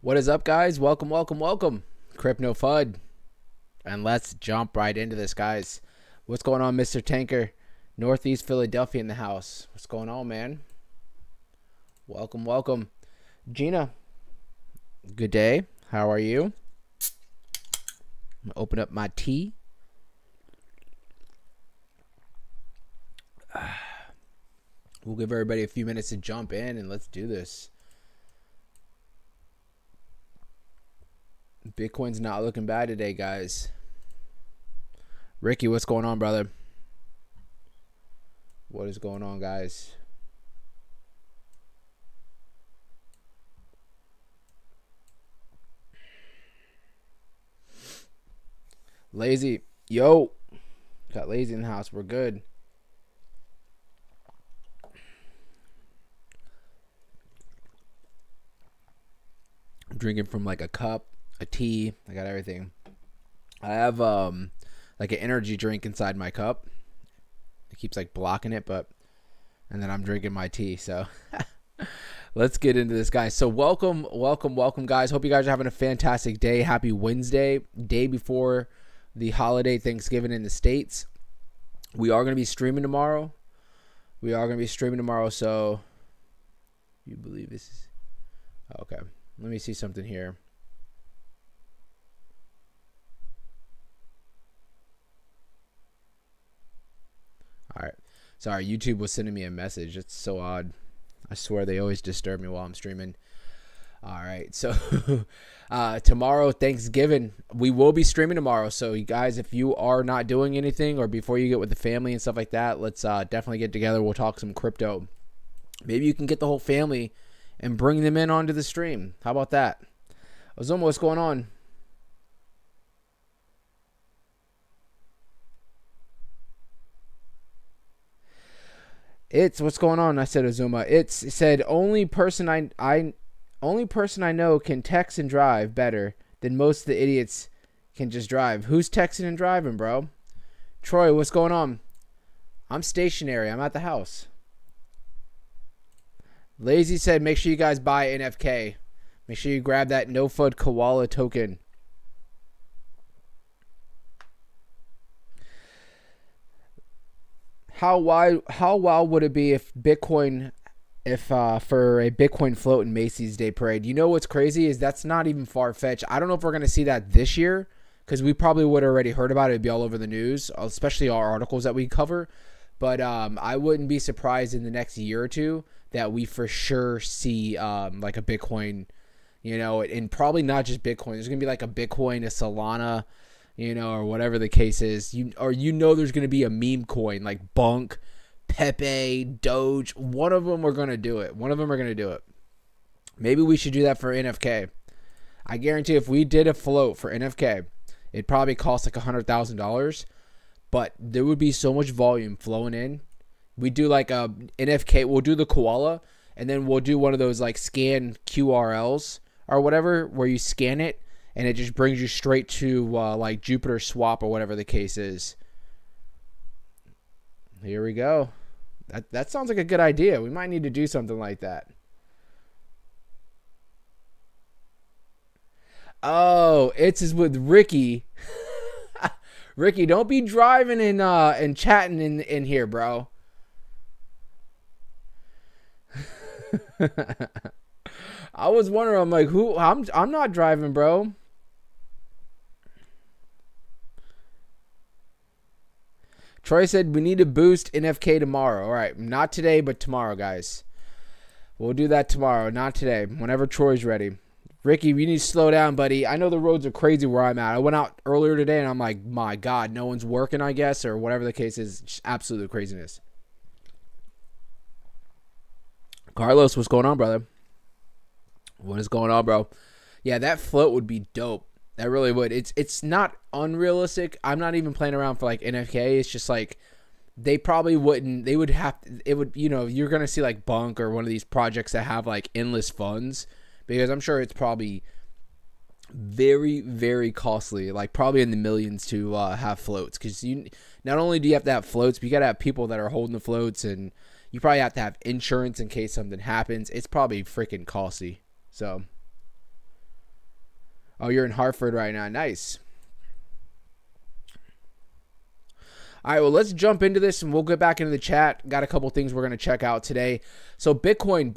What is up, guys? Welcome, welcome, welcome. Crypto FUD. And let's jump right into this, guys. What's going on, Mr. Tanker? Northeast Philadelphia in the house. What's going on, man? Welcome, welcome. Gina, good day. How are you? I'm gonna open up my tea. We'll give everybody a few minutes to jump in and let's do this. Bitcoin's not looking bad today, guys. Ricky, what's going on, brother? What is going on, guys? Lazy. Yo. Got Lazy in the house. We're good. I'm drinking from like a cup, a tea. I got everything. I have like an energy drink inside my cup. It keeps like blocking it, and then I'm drinking my tea. So let's get into this, guys. So welcome, guys. Hope you guys are having a fantastic day. Happy Wednesday, day before the holiday Thanksgiving in the States. We are going to be streaming tomorrow. So you believe this is okay. Let me see something here. All right. Sorry, YouTube was sending me a message. It's so odd. I swear they always disturb me while I'm streaming. All right. So tomorrow, Thanksgiving, we will be streaming tomorrow. So you guys, if you are not doing anything or before you get with the family and stuff like that, let's definitely get together. We'll talk some crypto. Maybe you can get the whole family and bring them in onto the stream. How about that? Ozoma, what's going on? What's going on? I said Ozuma. It said only person I know can text and drive better than most of the idiots can just drive. Who's texting and driving, bro? Troy, what's going on? I'm stationary. I'm at the house. Lazy said make sure you guys buy NFK. Make sure you grab that no FUD koala token. How wild would it be if for a Bitcoin float in Macy's Day Parade? You know what's crazy is that's not even far-fetched. I don't know if we're going to see that this year because we probably would have already heard about it. It'd be all over the news, especially our articles that we cover. But I wouldn't be surprised in the next year or two that we for sure see like a Bitcoin, and probably not just Bitcoin. There's going to be like a Bitcoin, a Solana, or whatever the case is. There's going to be a meme coin like Bunk, Pepe, Doge. One of them are going to do it. Maybe we should do that for NFK. I guarantee if we did a float for NFK, it'd probably cost like $100,000, but there would be so much volume flowing in. We do like a NFK. We'll do the koala, and then we'll do one of those like scan QRLs or whatever, where you scan it and it just brings you straight to like Jupiter Swap or whatever the case is. Here we go. That sounds like a good idea. We might need to do something like that. Oh, it's with Ricky. Ricky, don't be driving and chatting in here, bro. I was wondering. I'm like, who? I'm not driving, bro. Troy said we need to boost NFK tomorrow. All right, not today, but tomorrow, guys. We'll do that tomorrow, not today. Whenever Troy's ready. Ricky, you need to slow down, buddy. I know the roads are crazy where I'm at. I went out earlier today, and I'm like, my God, no one's working, I guess, or whatever the case is. Just absolute craziness. Carlos, what's going on, brother? What is going on, bro? Yeah, that float would be dope. That really would. It's not unrealistic. I'm not even playing around for like NFK. It's just like they probably wouldn't. They would have. It would. You're gonna see like Bunk or one of these projects that have like endless funds, because I'm sure it's probably very, very costly. Like probably in the millions to have floats. Because not only do you have to have floats, but you gotta have people that are holding the floats, and you probably have to have insurance in case something happens. It's probably freaking costly. So Oh, you're in Hartford right now. Nice. All right, well, let's jump into this and we'll get back into the chat. Got a couple things we're going to check out today. So Bitcoin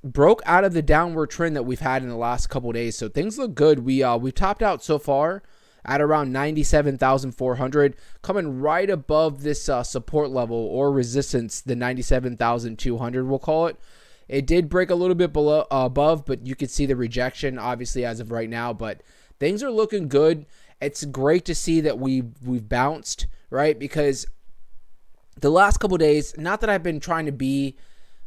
broke out of the downward trend that we've had in the last couple of days. So things look good. We've topped out so far at around 97,400, coming right above this support level or resistance, the 97,200 we'll call it. It did break a little bit below above, but you can see the rejection obviously as of right now, but things are looking good. It's great to see that we've bounced, right? Because the last couple of days, not that I've been trying to be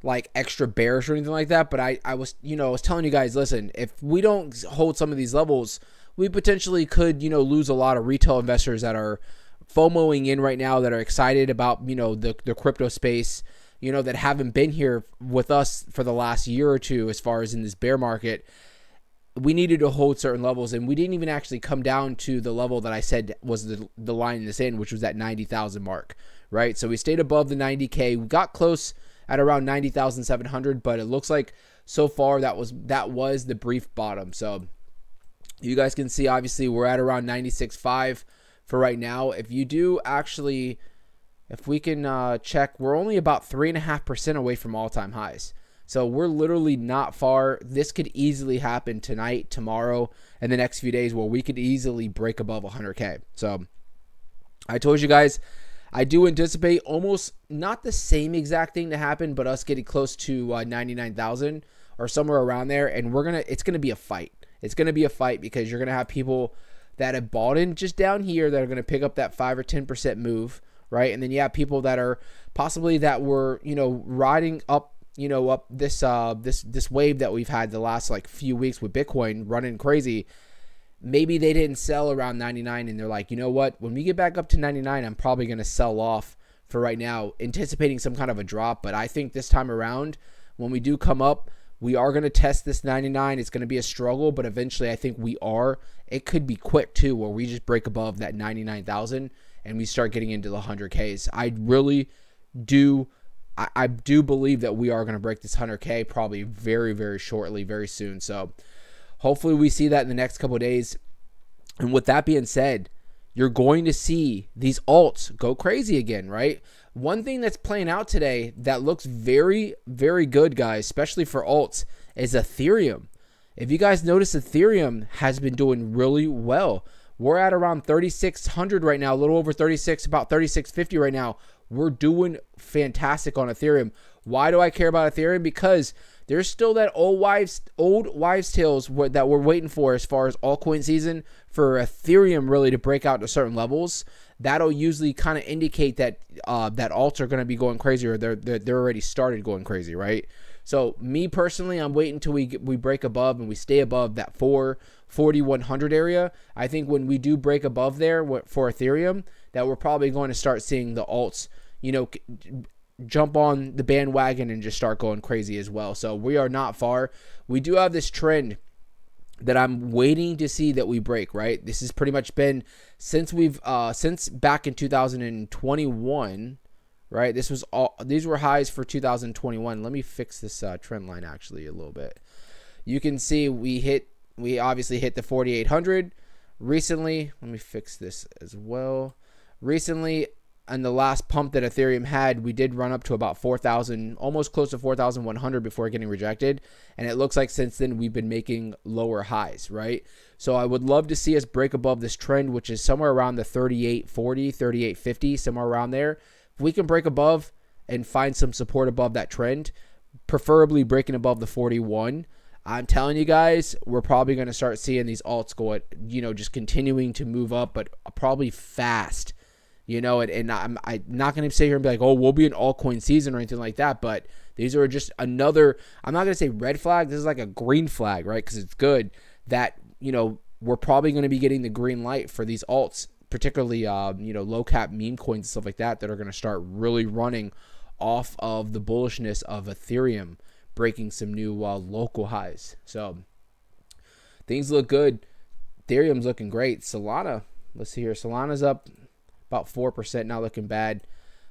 like extra bearish or anything like that, but I was telling you guys, listen, if we don't hold some of these levels, we potentially could, lose a lot of retail investors that are FOMOing in right now, that are excited about, the crypto space, that haven't been here with us for the last year or two as far as in this bear market. We needed to hold certain levels, and we didn't even actually come down to the level that I said was the line in the sand, which was that 90,000 mark, right? So we stayed above the 90K. We got close at around 90,700, but it looks like so far that was the brief bottom. So you guys can see, obviously, we're at around 96.5 for right now. If you do actually, if we can check, we're only about 3.5% away from all-time highs. So we're literally not far. This could easily happen tonight, tomorrow, and the next few days where we could easily break above 100K. So I told you guys, I do anticipate almost not the same exact thing to happen, but us getting close to 99,000 or somewhere around there. And it's going to be a fight. It's going to be a fight because you're going to have people that have bought in just down here that are going to pick up that 5 or 10% move, right? And then you have people that are possibly that were, riding up, up this wave that we've had the last like few weeks with Bitcoin running crazy. Maybe they didn't sell around 99 and they're like, you know what? When we get back up to 99, I'm probably going to sell off for right now, anticipating some kind of a drop. But I think this time around, when we do come up, we are going to test this 99. It's going to be a struggle, but eventually I think we are. It could be quick too, where we just break above that 99,000 and we start getting into the 100Ks. I really do. I do believe that we are going to break this 100K probably very, very shortly, very soon. So hopefully we see that in the next couple of days. And with that being said, you're going to see these alts go crazy again, right? One thing that's playing out today that looks very, very good, guys, especially for alts, is Ethereum. If you guys notice, Ethereum has been doing really well. We're at around 3,600 right now, a little over 36, about 3,650 right now. We're doing fantastic on Ethereum. Why do I care about Ethereum? Because there's still that old wives' tales that we're waiting for as far as altcoin season for Ethereum really to break out to certain levels. That'll usually kind of indicate that that alts are going to be going crazy, or they're already started going crazy, right? So me personally, I'm waiting until we break above and we stay above that 4,100 area. I think when we do break above there for Ethereum, that we're probably going to start seeing the alts, jump on the bandwagon and just start going crazy as well. So we are not far. We do have this trend that I'm waiting to see that we break, right? This has pretty much been since back in 2021, right? These were highs for 2021. Let me fix this trend line actually a little bit. You can see we obviously hit the 4,800 recently. Let me fix this as well. Recently, on the last pump that Ethereum had, we did run up to about 4,000, almost close to 4,100 before getting rejected. And it looks like since then we've been making lower highs, right? So I would love to see us break above this trend, which is somewhere around the 3840, 3850, somewhere around there. If we can break above and find some support above that trend, preferably breaking above the 41, I'm telling you guys, we're probably going to start seeing these alts go, just continuing to move up, but probably fast. And I'm not going to sit here and be like, oh, we'll be in altcoin season or anything like that. But these are just another, I'm not going to say red flag. This is like a green flag, right? Because it's good that, we're probably going to be getting the green light for these alts, particularly, low cap meme coins and stuff like that are going to start really running off of the bullishness of Ethereum breaking some new local highs. So things look good. Ethereum's looking great. Solana, let's see here. Solana's up about 4%, not looking bad.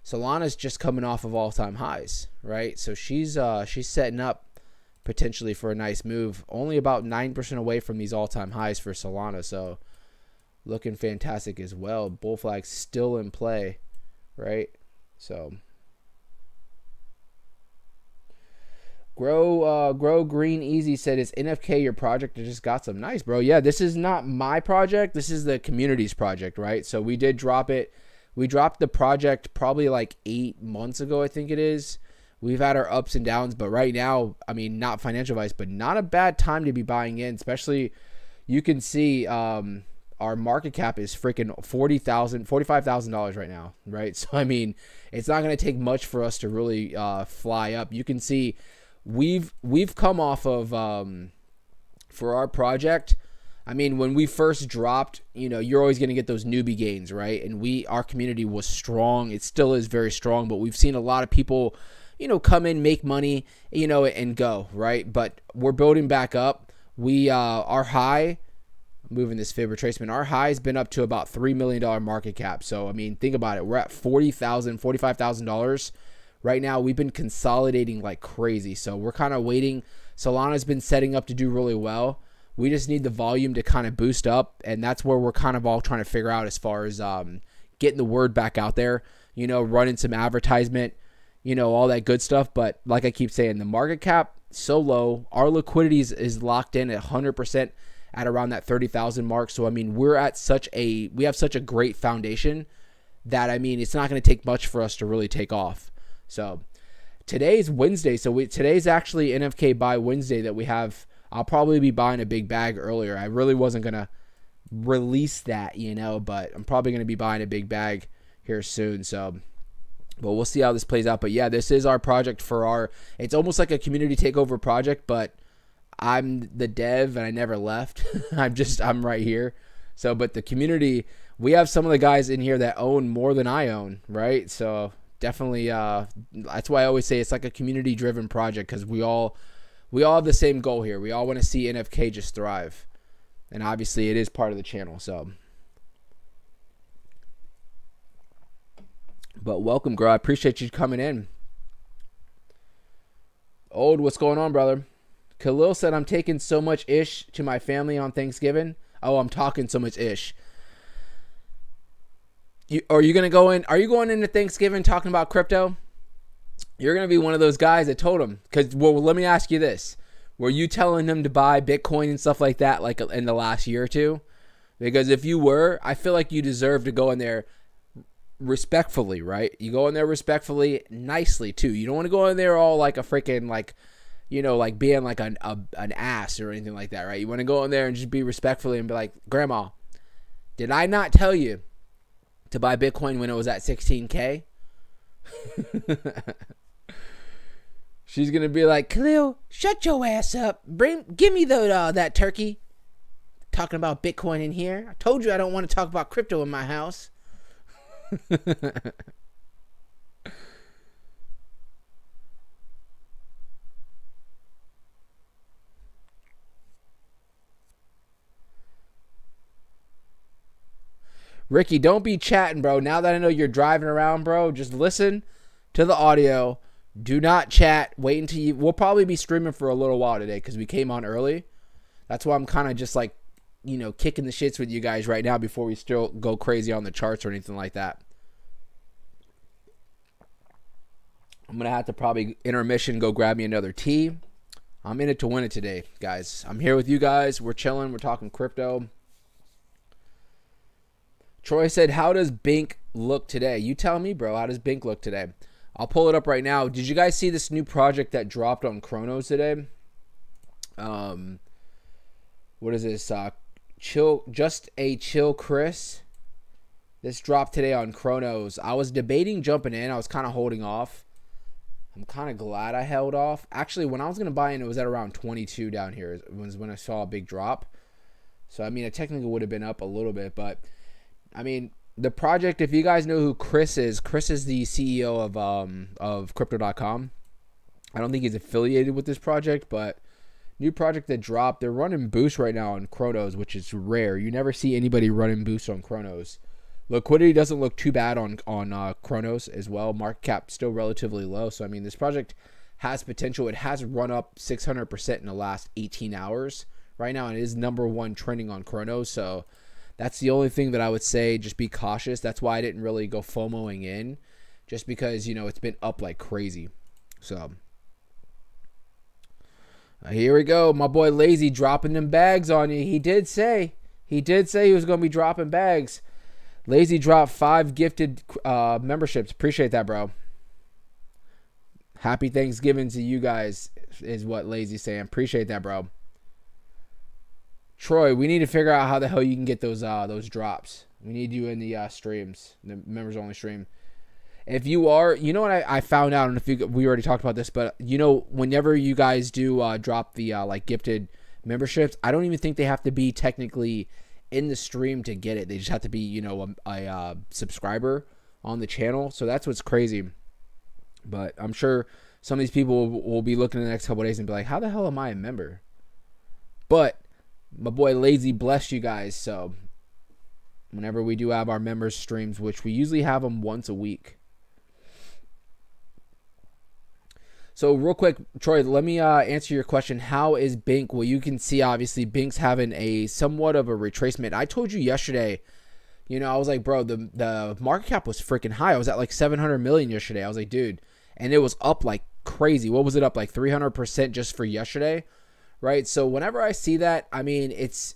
Solana's just coming off of all-time highs, right? So she's setting up potentially for a nice move. Only about 9% away from these all-time highs for Solana, so looking fantastic as well. Bull flag still in play, right? So Grow Green Easy said, "Is NFK your project?" I just got some. Nice, bro. Yeah, this is not my project. This is the community's project, right? So we did drop it. We dropped the project probably like 8 months ago, I think it is. We've had our ups and downs, but right now, I mean, not financial advice, but not a bad time to be buying in, especially you can see our market cap is freaking $45,000 right now, right? So, I mean, it's not going to take much for us to really fly up. You can see we've come off of, for our project, I mean, when we first dropped, you know, you're always going to get those newbie gains, right? And our community was strong. It still is very strong, but we've seen a lot of people, you know, come in, make money, you know, and go, right? But we're building back up. Our high, moving this fib retracement, our high has been up to about $3 million market cap. So, I mean, think about it. We're at $40,000, $45,000 right now. We've been consolidating like crazy. So we're kind of waiting. Solana's been setting up to do really well. We just need the volume to kind of boost up, and that's where we're kind of all trying to figure out as far as getting the word back out there, you know, running some advertisement, you know, all that good stuff. But like I keep saying, the market cap so low. Our liquidity is locked in at 100% at around that 30,000 mark. So, I mean, we have such a great foundation that, I mean, it's not going to take much for us to really take off. So today's Wednesday. So today's actually NFK buy Wednesday that we have. I'll probably be buying a big bag earlier. I really wasn't going to release that, you know, but I'm probably going to be buying a big bag here soon. So, but we'll see how this plays out. But yeah, this is our project it's almost like a community takeover project, but I'm the dev and I never left. I'm right here. So, but the community, we have some of the guys in here that own more than I own, right? So definitely, that's why I always say it's like a community driven project, because we all have the same goal here. We all want to see NFK just thrive. And obviously it is part of the channel. So, but welcome, girl. I appreciate you coming in. Old, what's going on, brother? Khalil said, "I'm taking so much ish to my family on Thanksgiving." Oh, I'm talking so much ish. Are you going into Thanksgiving talking about crypto? You're going to be one of those guys that told him. Because, well, let me ask you this. Were you telling them to buy Bitcoin and stuff like that, like in the last year or two? Because if you were, I feel like you deserve to go in there respectfully, right? You go in there respectfully, nicely, too. You don't want to go in there all like a freaking, like, you know, like being like an ass or anything like that, right? You want to go in there and just be respectfully and be like, "Grandma, did I not tell you to buy Bitcoin when it was at 16K? She's going to be like, "Khalil, shut your ass up. Give me that turkey. Talking about Bitcoin in here. I told you I don't want to talk about crypto in my house." Ricky, don't be chatting, bro. Now that I know you're driving around, bro, just listen to the audio. Do not chat. Wait until we'll probably be streaming for a little while today because we came on early. That's why I'm kind of just like, you know, kicking the shits with you guys right now before we still go crazy on the charts or anything like that. I'm going to have to probably intermission, go grab me another tea. I'm in it to win it today, guys. I'm here with you guys. We're chilling. We're talking crypto. Troy said, "How does Bink look today?" You tell me, bro. How does Bink look today? I'll pull it up right now. Did you guys see this new project that dropped on Chronos today? What is this? Chill Chris. This dropped today on Chronos. I was debating jumping in. I was kind of holding off. I'm kind of glad I held off. Actually, when I was going to buy in, it was at around 22 down here. It was when I saw a big drop. So, I mean, it technically would have been up a little bit, but I mean, the project, if you guys know who Chris is the CEO of Crypto.com. I don't think he's affiliated with this project, but new project that dropped. They're running boost right now on Chronos, which is rare. You never see anybody running boost on Chronos. Liquidity doesn't look too bad on Chronos as well. Market cap still relatively low. So, I mean, this project has potential. It has run up 600% in the last 18 hours right now, and it is #1 trending on Chrono. So that's the only thing that I would say. Just be cautious. That's why I didn't really go FOMOing in, just because, it's been up like crazy. So here we go. My boy Lazy dropping them bags on you. He did say he was going to be dropping bags. Lazy dropped 5 gifted memberships. Appreciate that, bro. Happy Thanksgiving to you guys is what Lazy's saying. Appreciate that, bro. Troy, we need to figure out how the hell you can get those drops. We need you in the streams, the members only stream. If you are, what I found out, and we already talked about this, but whenever you guys do drop the like gifted memberships, I don't even think they have to be technically in the stream to get it. They just have to be, a subscriber on the channel. So that's what's crazy. But I'm sure some of these people will be looking in the next couple of days and be like, how the hell am I a member? But my boy Lazy blessed you guys. So whenever we do have our members streams, which we usually have them once a week. So real quick, Troy, let me answer your question. How is Bink? Well, you can see, obviously, Bink's having a somewhat of a retracement. I told you yesterday, I was like, bro, the market cap was freaking high. I was at like 700 million yesterday. I was like, dude, and it was up like crazy. What was it up? Like 300% just for yesterday, right? So whenever I see that, I mean, it's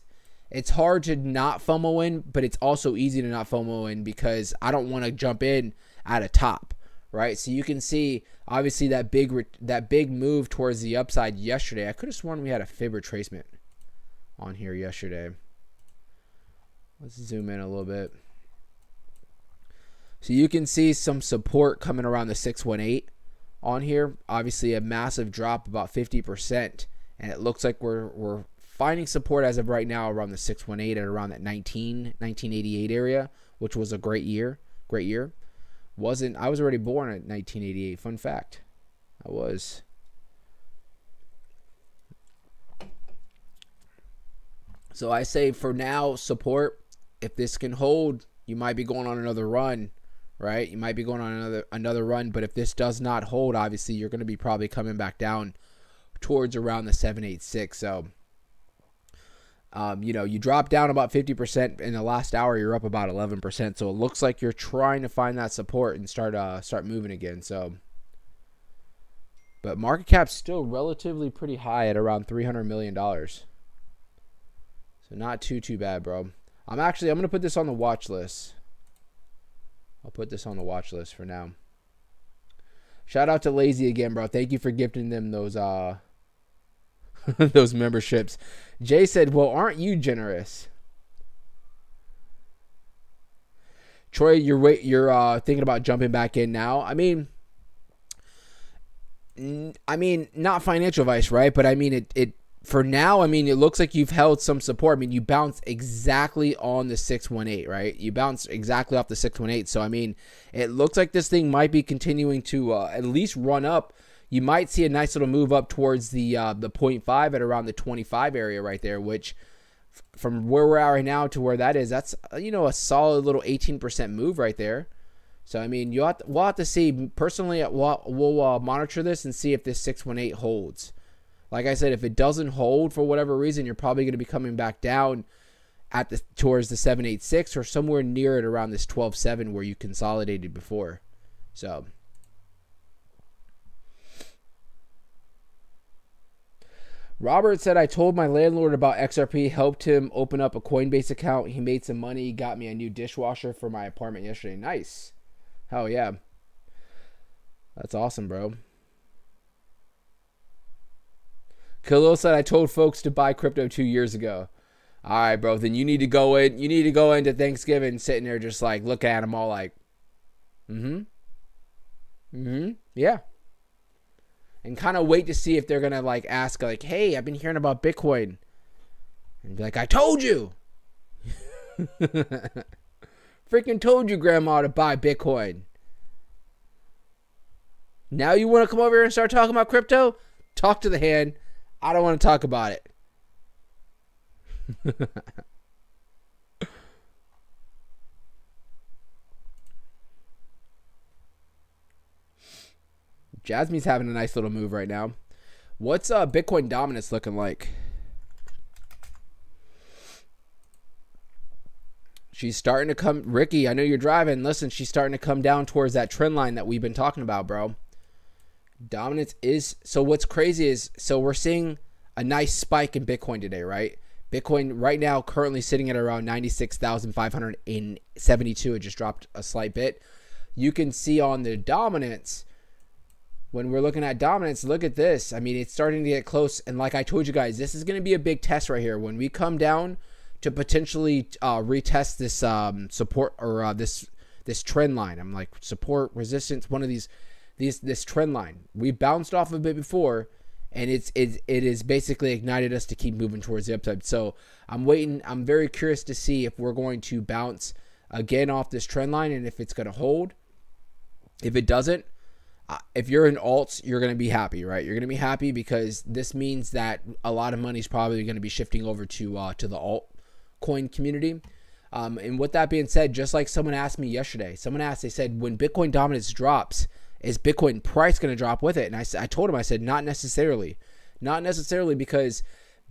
hard to not FOMO in, but it's also easy to not FOMO in because I don't want to jump in at a top. Right, so you can see obviously that big move towards the upside yesterday. I could have sworn we had a fib retracement on here yesterday. Let's zoom in a little bit. So you can see some support coming around the 618 on here. Obviously a massive drop, about 50%, and it looks like we're finding support as of right now around the 618 at around that 1988 area, which was a great year. I was already born in 1988. Fun fact. I was. So I say for now, support. If this can hold, you might be going on another run, right? You might be going on another run. But if this does not hold, obviously you're going to be probably coming back down towards around the 786. So you drop down about 50% in the last hour. You're up about 11%. So it looks like you're trying to find that support and start moving again. So, but market cap's still relatively pretty high at around $300 million. So not too bad, bro. I'm going to put this on the watch list. I'll put this on the watch list for now. Shout out to Lazy again, bro. Thank you for gifting them those those memberships. Jay said, well, aren't you generous? Troy, you're thinking about jumping back in now. I mean, not financial advice, right? But I mean, it for now, I mean, it looks like you've held some support. I mean, you bounced exactly on the 618, right? You bounced exactly off the 618. So, I mean, it looks like this thing might be continuing to at least run up. You might see a nice little move up towards the 0.5 at around the 25 area right there, which from where we're at right now to where that is, that's, a solid little 18% move right there. So, I mean, we'll have to see. Personally, we'll monitor this and see if this 618 holds. Like I said, if it doesn't hold for whatever reason, you're probably going to be coming back down towards the 786 or somewhere near it around this 12.7 where you consolidated before. So, Robert said, I told my landlord about XRP, helped him open up a Coinbase account. He made some money, got me a new dishwasher for my apartment yesterday. Nice. Hell yeah. That's awesome, bro. Khalil said, I told folks to buy crypto 2 years ago. All right, bro. Then you need to go in. You need to go into Thanksgiving sitting there just like looking at them all like, yeah. And kind of wait to see if they're going to like ask like, hey, I've been hearing about Bitcoin. And be like, I told you. Freaking told you, Grandma, to buy Bitcoin. Now you want to come over here and start talking about crypto? Talk to the hand. I don't want to talk about it. Jasmine's having a nice little move right now. What's Bitcoin dominance looking like? She's starting to come. Ricky, I know you're driving. Listen, she's starting to come down towards that trend line that we've been talking about, bro. Dominance is. So what's crazy is, so we're seeing a nice spike in Bitcoin today, right? Bitcoin right now currently sitting at around 96,572. It just dropped a slight bit. You can see on the dominance, when we're looking at dominance, look at this. I mean, it's starting to get close. And like I told you guys, this is going to be a big test right here. When we come down to potentially retest this support or this trend line. I'm like, support, resistance, one of this trend line. We bounced off of it before, and it is basically ignited us to keep moving towards the upside. So I'm waiting. I'm very curious to see if we're going to bounce again off this trend line and if it's going to hold. If it doesn't, if you're in alts, you're going to be happy, right? You're going to be happy because this means that a lot of money is probably going to be shifting over to the altcoin community. And with that being said, just like someone asked me yesterday, they said, when Bitcoin dominance drops, is Bitcoin price going to drop with it? And I told him, I said, not necessarily, because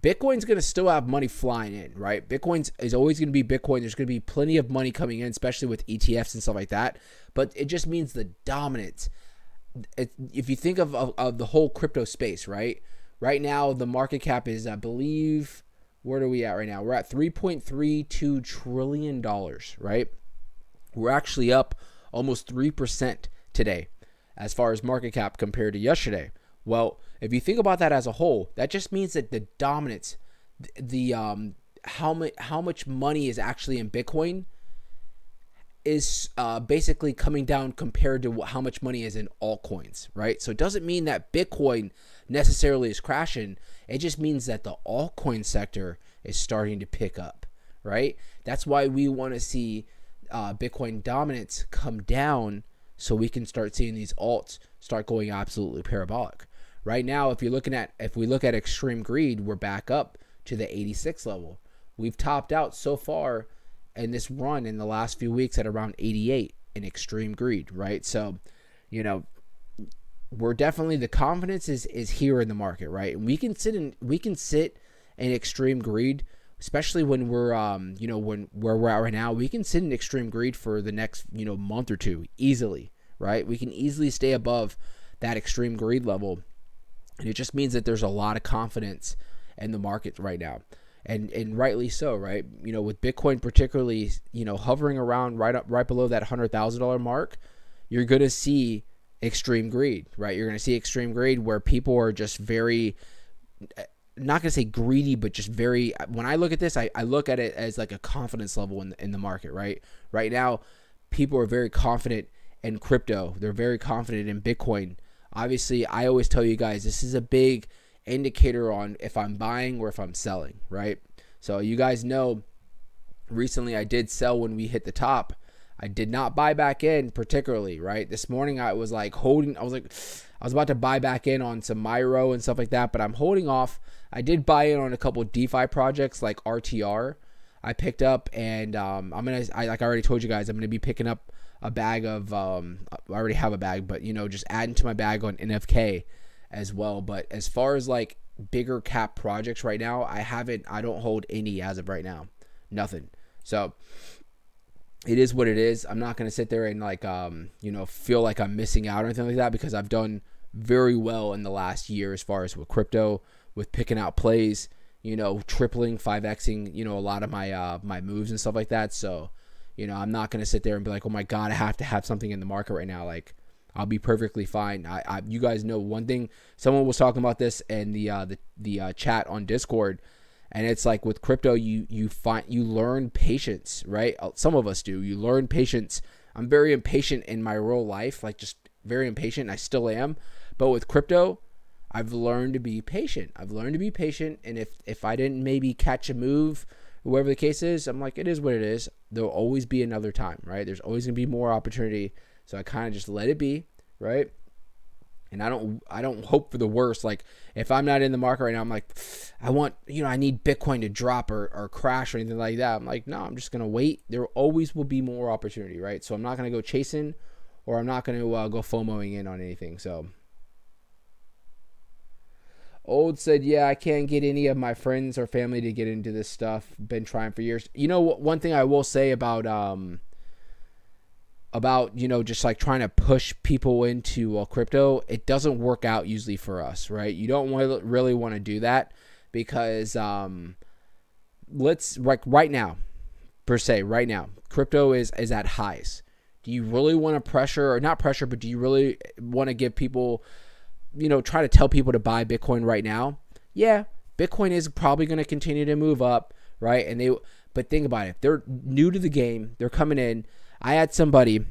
Bitcoin's going to still have money flying in, right? Bitcoin is always going to be Bitcoin. There's going to be plenty of money coming in, especially with ETFs and stuff like that. But it just means the dominance. If you think of the whole crypto space, right? Right now, the market cap is, I believe, where are we at right now? We're at $3.32 trillion, right? We're actually up almost 3% today as far as market cap compared to yesterday. Well, if you think about that as a whole, that just means that the dominance, how much money is actually in Bitcoin is basically coming down compared to how much money is in altcoins, right? So it doesn't mean that Bitcoin necessarily is crashing. It just means that the altcoin sector is starting to pick up, right? That's why we want to see Bitcoin dominance come down so we can start seeing these alts start going absolutely parabolic. Right now, if we look at extreme greed, we're back up to the 86 level. We've topped out so far in this run in the last few weeks at around 88 in extreme greed, right? So, we're definitely, the confidence is here in the market, right? And we can sit in extreme greed, especially when we're where we're at right now. We can sit in extreme greed for the next month or two easily, right? We can easily stay above that extreme greed level, and it just means that there's a lot of confidence in the market right now. And rightly so, right? With Bitcoin particularly, hovering around right below that $100,000 mark, you're going to see extreme greed, right? You're going to see extreme greed where people are just very, not going to say greedy, but just very, when I look at this, I look at it as like a confidence level in the market, right? Right now, people are very confident in crypto. They're very confident in Bitcoin. Obviously, I always tell you guys, this is a big indicator on if I'm buying or if I'm selling, right? So you guys know, recently I did sell when we hit the top. I did not buy back in particularly, right? This morning I was like holding, I was about to buy back in on some Myro and stuff like that, but I'm holding off. I did buy in on a couple of DeFi projects like RTR. I picked up, and like I already told you guys, I'm gonna be picking up a bag of I already have a bag, but just adding to my bag on NFK as well. But as far as like bigger cap projects right now, I don't hold any as of right now. Nothing. So it is what it is. I'm not going to sit there and like feel like I'm missing out or anything like that, because I've done very well in the last year as far as with crypto, with picking out plays, tripling, 5xing, a lot of my moves and stuff like that. So, I'm not going to sit there and be like, oh my God, I have to have something in the market right now. Like, I'll be perfectly fine. You guys know one thing, someone was talking about this in the chat on Discord, and it's like with crypto, you learn patience, right? Some of us do. You learn patience. I'm very impatient in my real life, like just very impatient. And I still am, but with crypto, I've learned to be patient. And if I didn't maybe catch a move, whatever the case is, I'm like, it is what it is. There'll always be another time, right? There's always gonna be more opportunity. So I kind of just let it be, right? And I don't hope for the worst. Like if I'm not in the market right now, I'm like, I need Bitcoin to drop or crash or anything like that. I'm like, no, I'm just going to wait. There always will be more opportunity, right? So I'm not going to go chasing, or I'm not going to go FOMOing in on anything. So Old said, yeah, I can't get any of my friends or family to get into this stuff. Been trying for years. You know, one thing I will say about just like trying to push people into crypto, it doesn't work out usually for us, right? You don't really want to do that because right now, per se, right now, crypto is at highs. Do you really want to pressure, or not pressure, but do you really want to give people, try to tell people to buy Bitcoin right now? Yeah, Bitcoin is probably going to continue to move up, right? But think about it. They're new to the game. They're coming in. I had somebody,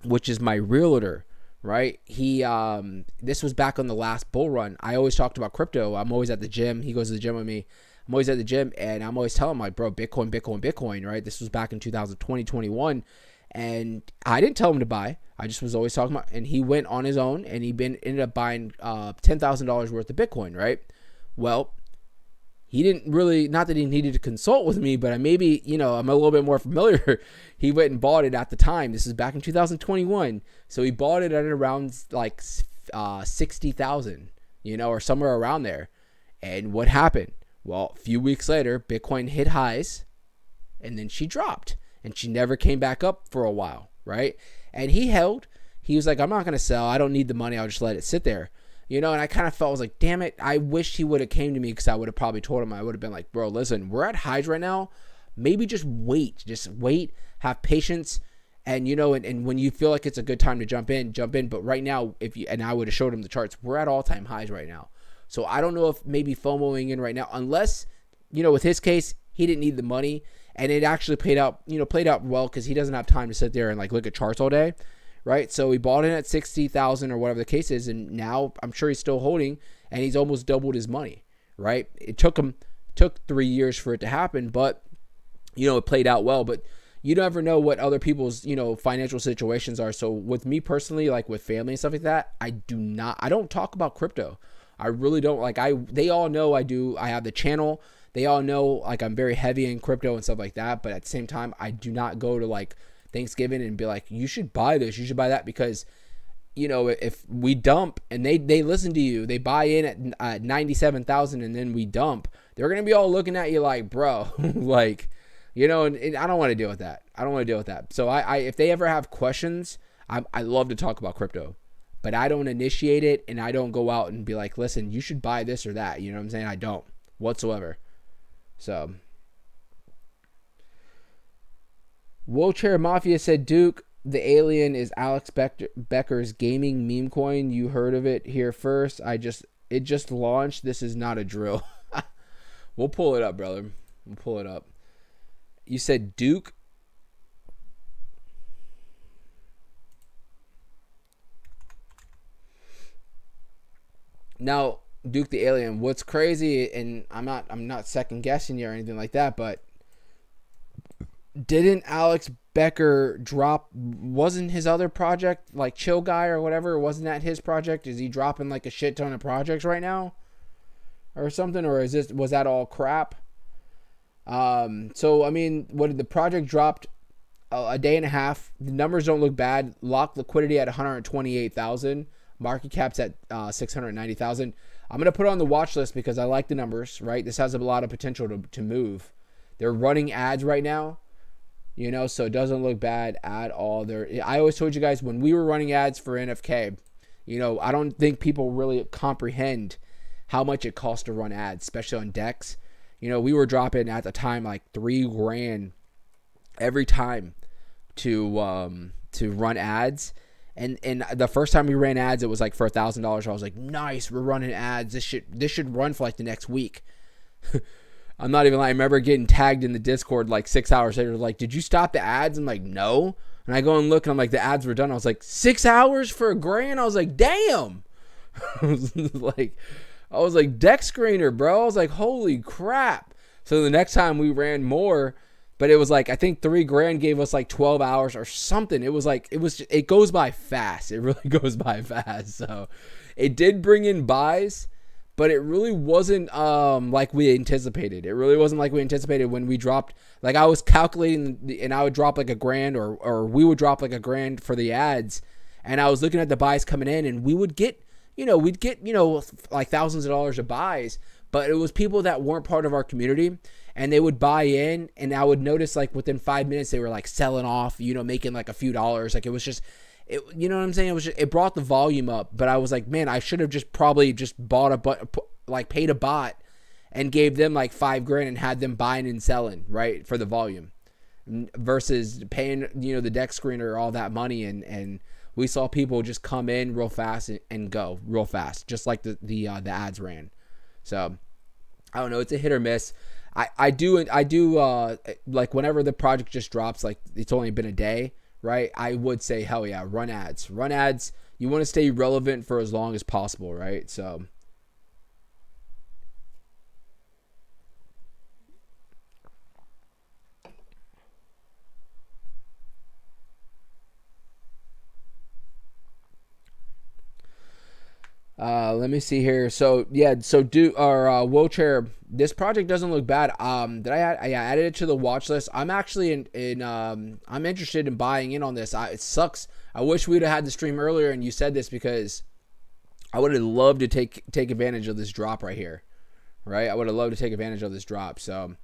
which is my realtor, right? This was back on the last bull run. I always talked about crypto. I'm always at the gym. He goes to the gym with me. I'm always at the gym, and I'm always telling him, like, bro, Bitcoin, Bitcoin, Bitcoin, right? This was back in 2020, 21. And I didn't tell him to buy. I just was always talking about, and he went on his own, and ended up buying $10,000 worth of Bitcoin, right? Well, he didn't really, not that he needed to consult with me, but maybe, I'm a little bit more familiar. He went and bought it at the time. This is back in 2021. So he bought it at around like 60,000, or somewhere around there. And what happened? Well, a few weeks later, Bitcoin hit highs, and then she dropped. And she never came back up for a while, right? And he held. He was like, I'm not going to sell. I don't need the money. I'll just let it sit there. And I kind of felt, I was like, damn it. I wish he would have came to me, because I would have probably told him. I would have been like, bro, listen, we're at highs right now. Maybe just wait. Just wait. Have patience. And, and when you feel like it's a good time to jump in. But right now, and I would have showed him the charts, we're at all-time highs right now. So I don't know if maybe FOMOing in right now, unless, with his case, he didn't need the money. And it actually played out well, because he doesn't have time to sit there and like look at charts all day, right? So he bought in at 60,000 or whatever the case is, and now I'm sure he's still holding, and he's almost doubled his money, right? It took 3 years for it to happen, but it played out well. But you never know what other people's financial situations are. So with me personally, like with family and stuff like that, I don't talk about crypto. I really don't. Like they all know I do. I have the channel. They all know, like, I'm very heavy in crypto and stuff like that. But at the same time, I do not go to, like, Thanksgiving and be like, you should buy this, you should buy that. Because, if we dump and they listen to you, they buy in at 97,000 and then we dump, they're going to be all looking at you like, bro, like, and I don't want to deal with that. So I if they ever have questions, I love to talk about crypto. But I don't initiate it, and I don't go out and be like, listen, you should buy this or that. You know what I'm saying? I don't whatsoever. So, Wheelchair Mafia said, Duke, the alien is Alex Becker's gaming meme coin. You heard of it here first. It just launched. This is not a drill. We'll pull it up, brother. We'll pull it up. You said Duke. Now, Duke the Alien, what's crazy, and I'm not second guessing you or anything like that, but didn't Alex Becker drop, wasn't his other project like Chill Guy or whatever, wasn't that his project? Is he dropping like a shit ton of projects right now or something, or was that all crap? So I mean, what did the project dropped a day and a half? The numbers don't look bad. Locked liquidity at 128,000. Market cap's at 690,000. I'm going to put it on the watch list because I like the numbers, right? This has a lot of potential to move. They're running ads right now, so it doesn't look bad at all. I always told you guys when we were running ads for NFK, I don't think people really comprehend how much it costs to run ads, especially on DEX. We were dropping at the time like $3,000 every time to run ads. And the first time we ran ads, it was like for $1,000. I was like, nice, we're running ads. This should run for like the next week. I'm not even lying. I remember getting tagged in the Discord like 6 hours later. Like, did you stop the ads? I'm like, no. And I go and look, and I'm like, the ads were done. I was like, 6 hours for $1,000? I was like, damn. I was like, deck screener, bro. I was like, holy crap. So the next time we ran more, but it was like, I think $3,000 gave us like 12 hours or something. It goes by fast. It really goes by fast. So it did bring in buys, but it really wasn't like we anticipated. It really wasn't like we anticipated when we dropped. Like I was calculating, and I would drop like $1,000 or we would drop like $1,000 for the ads. And I was looking at the buys coming in, and we would get we'd get, like thousands of dollars of buys, but it was people that weren't part of our community, and they would buy in, and I would notice like within 5 minutes they were like selling off, making like a few dollars. Like it was just, you know what I'm saying? It brought the volume up, but I was like, man, I should have just probably just paid a bot and gave them like $5,000 and had them buying and selling, right, for the volume, versus paying, the deck screener all that money. And we saw people just come in real fast and go real fast, just like the ads ran. So I don't know. It's a hit or miss. I do like whenever the project just drops, like it's only been a day, right? I would say, hell yeah, run ads. You want to stay relevant for as long as possible, right? So let me see here. So yeah, our wheelchair. This project doesn't look bad. Did I added it to the watch list? I'm actually I'm interested in buying in on this. It sucks. I wish we'd have had the stream earlier and you said this, because I would have loved to take advantage of this drop right here, right? I would have loved to take advantage of this drop. So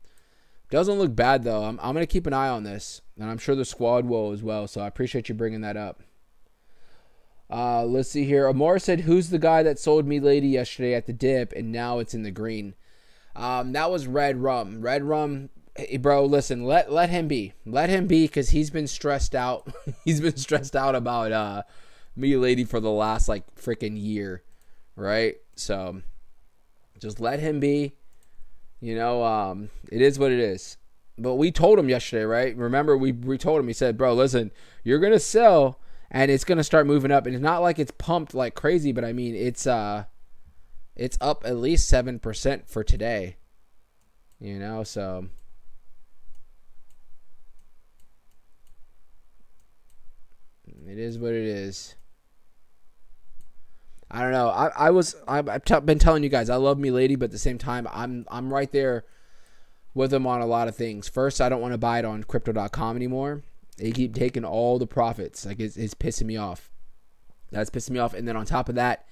doesn't look bad though. I'm gonna keep an eye on this, and I'm sure the squad will as well. So I appreciate you bringing that up. Let's see here. Amar said, who's the guy that sold me Lady yesterday at the dip and now it's in the green? That was Red Rum. Red Rum, hey, bro, listen, let him be. Let him be, because he's been stressed out. He's been stressed out about me Lady for the last like freaking year, right? So just let him be. It is what it is. But we told him yesterday, right? Remember, we told him, he said, bro, listen, you're going to sell and it's going to start moving up. And it's not like it's pumped like crazy, but I mean, it's up at least 7% for today, so it is what it is. I don't know. I've been telling you guys, I love me Lady, but at the same time, I'm right there with him on a lot of things. First, I don't want to buy it on crypto.com anymore. They keep taking all the profits. Like it's pissing me off. That's pissing me off. And then on top of that,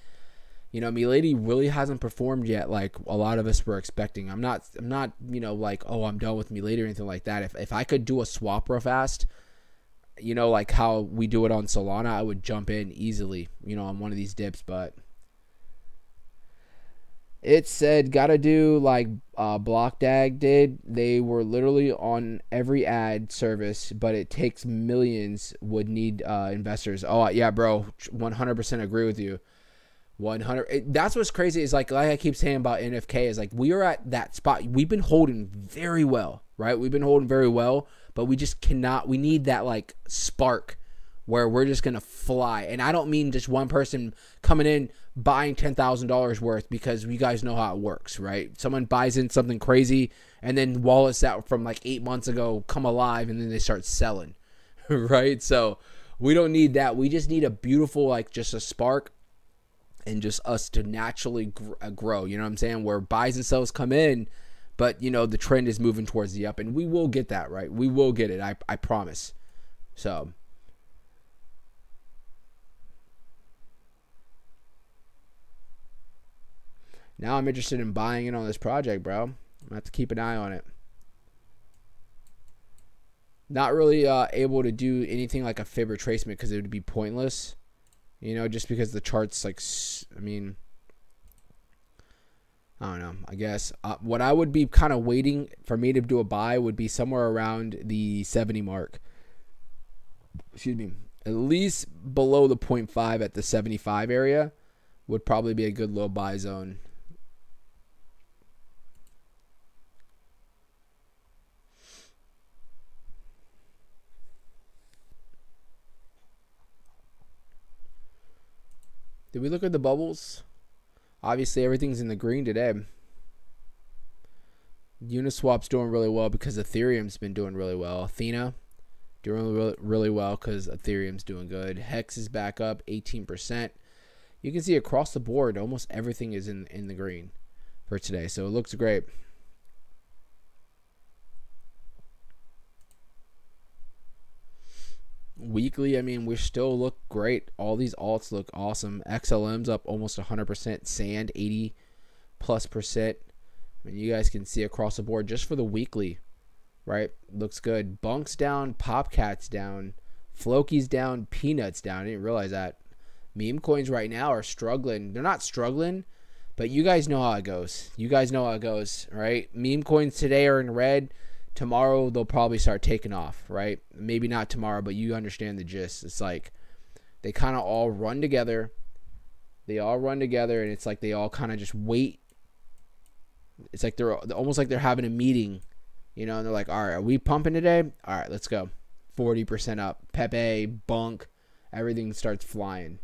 me Lady really hasn't performed yet like a lot of us were expecting. I'm not like, oh, I'm done with me Lady or anything like that. If I could do a swap real fast, like how we do it on Solana, I would jump in easily, on one of these dips. But it said, gotta do like BlockDAG did. They were literally on every ad service, but it takes millions, would need investors. Oh, yeah, bro, 100% agree with you. 100. That's what's crazy is like I keep saying about NFK is like we are at that spot. We've been holding very well, right? We've been holding very well, but we just cannot. We need that like spark where we're just gonna fly. And I don't mean just one person coming in buying $10,000 worth, because you guys know how it works, right? Someone buys in something crazy and then wallets out from like 8 months ago come alive and then they start selling, right? So we don't need that. We just need a beautiful like just a spark. And just us to naturally grow, you know what I'm saying? Where buys and sells come in, but, the trend is moving towards the up. And we will get that, right? We will get it, I promise. So. Now I'm interested in buying in on this project, bro. I'm going to have to keep an eye on it. Not really able to do anything like a fib retracement because it would be pointless. Just because the chart's like, I mean, I don't know, I guess. What I would be kind of waiting for me to do a buy would be somewhere around the 70 mark. Excuse me. At least below the 0.5 at the 75 area would probably be a good low buy zone. Did we look at the bubbles? Obviously, everything's in the green today. Uniswap's doing really well because Ethereum's been doing really well. Athena doing really, really well because Ethereum's doing good. Hex is back up 18%. You can see across the board, almost everything is in the green for today. So it looks great. Weekly, I mean, we still look great. All these alts look awesome. XLM's up almost 100%. Sand 80 plus percent. I mean, you guys can see across the board just for the weekly, right? Looks good. Bunk's down, Popcat's down, Floki's down, Peanuts down. I didn't realize that. Meme coins right now are struggling. They're not struggling, but you guys know how it goes. You guys know how it goes, right? Meme coins today are in red. Tomorrow they'll probably start taking off, right? Maybe not tomorrow, but you understand the gist. It's like they kind of all run together. They all run together, and it's like they all kind of just wait. It's like they're almost like they're having a meeting, you know, and they're like, all right, are we pumping today? All right, let's go. 40% up. Pepe, Bunk, everything starts flying.